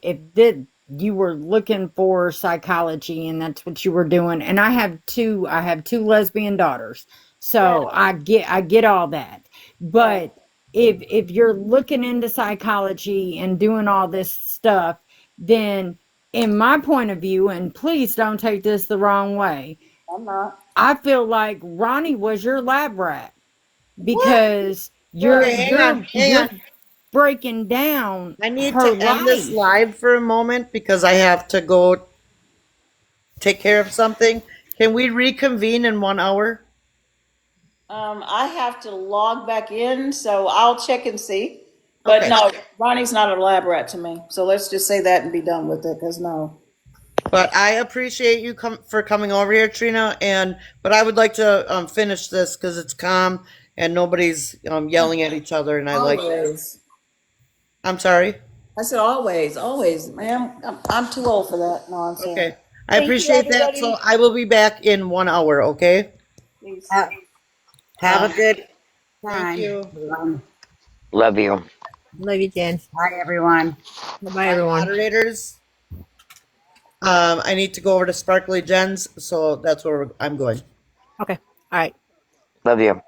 Speaker 15: you were looking for psychology and that's what you were doing, and I have two lesbian daughters, so I get all that. But if you're looking into psychology and doing all this stuff, then in my point of view, and please don't take this the wrong way,
Speaker 18: I'm not.
Speaker 15: I feel like Ronnie was your lab rat because
Speaker 1: Okay, hang
Speaker 15: you're
Speaker 1: on.
Speaker 15: breaking down
Speaker 1: I need
Speaker 15: her
Speaker 1: to end this
Speaker 15: life.
Speaker 1: live for a moment because I have to go take care of something. Can we reconvene in 1 hour?
Speaker 18: I have to log back in, so I'll check and see. But
Speaker 1: Okay.
Speaker 18: no, Ronnie's not a lab rat to me. So let's just say that and be done with it, because no.
Speaker 1: But I appreciate you for coming over here, Trina. But I would like to finish this because it's calm and nobody's yelling at each other, and I like.
Speaker 18: Always.
Speaker 1: I'm sorry.
Speaker 18: I said always, always, ma'am. I'm too old for that nonsense.
Speaker 1: Okay, I
Speaker 18: Thank you,
Speaker 1: appreciate that. So
Speaker 18: everybody.
Speaker 1: I will be back in 1 hour. Okay.
Speaker 18: Please.
Speaker 1: Have a good.
Speaker 19: Fine.
Speaker 1: Thank you.
Speaker 9: Love you.
Speaker 17: Love you, Jen.
Speaker 19: Bye, everyone.
Speaker 17: Bye, everyone.
Speaker 1: Moderators. I need to go over to Sparkly Jen's, so that's where I'm going.
Speaker 17: Okay. All right.
Speaker 9: Love you.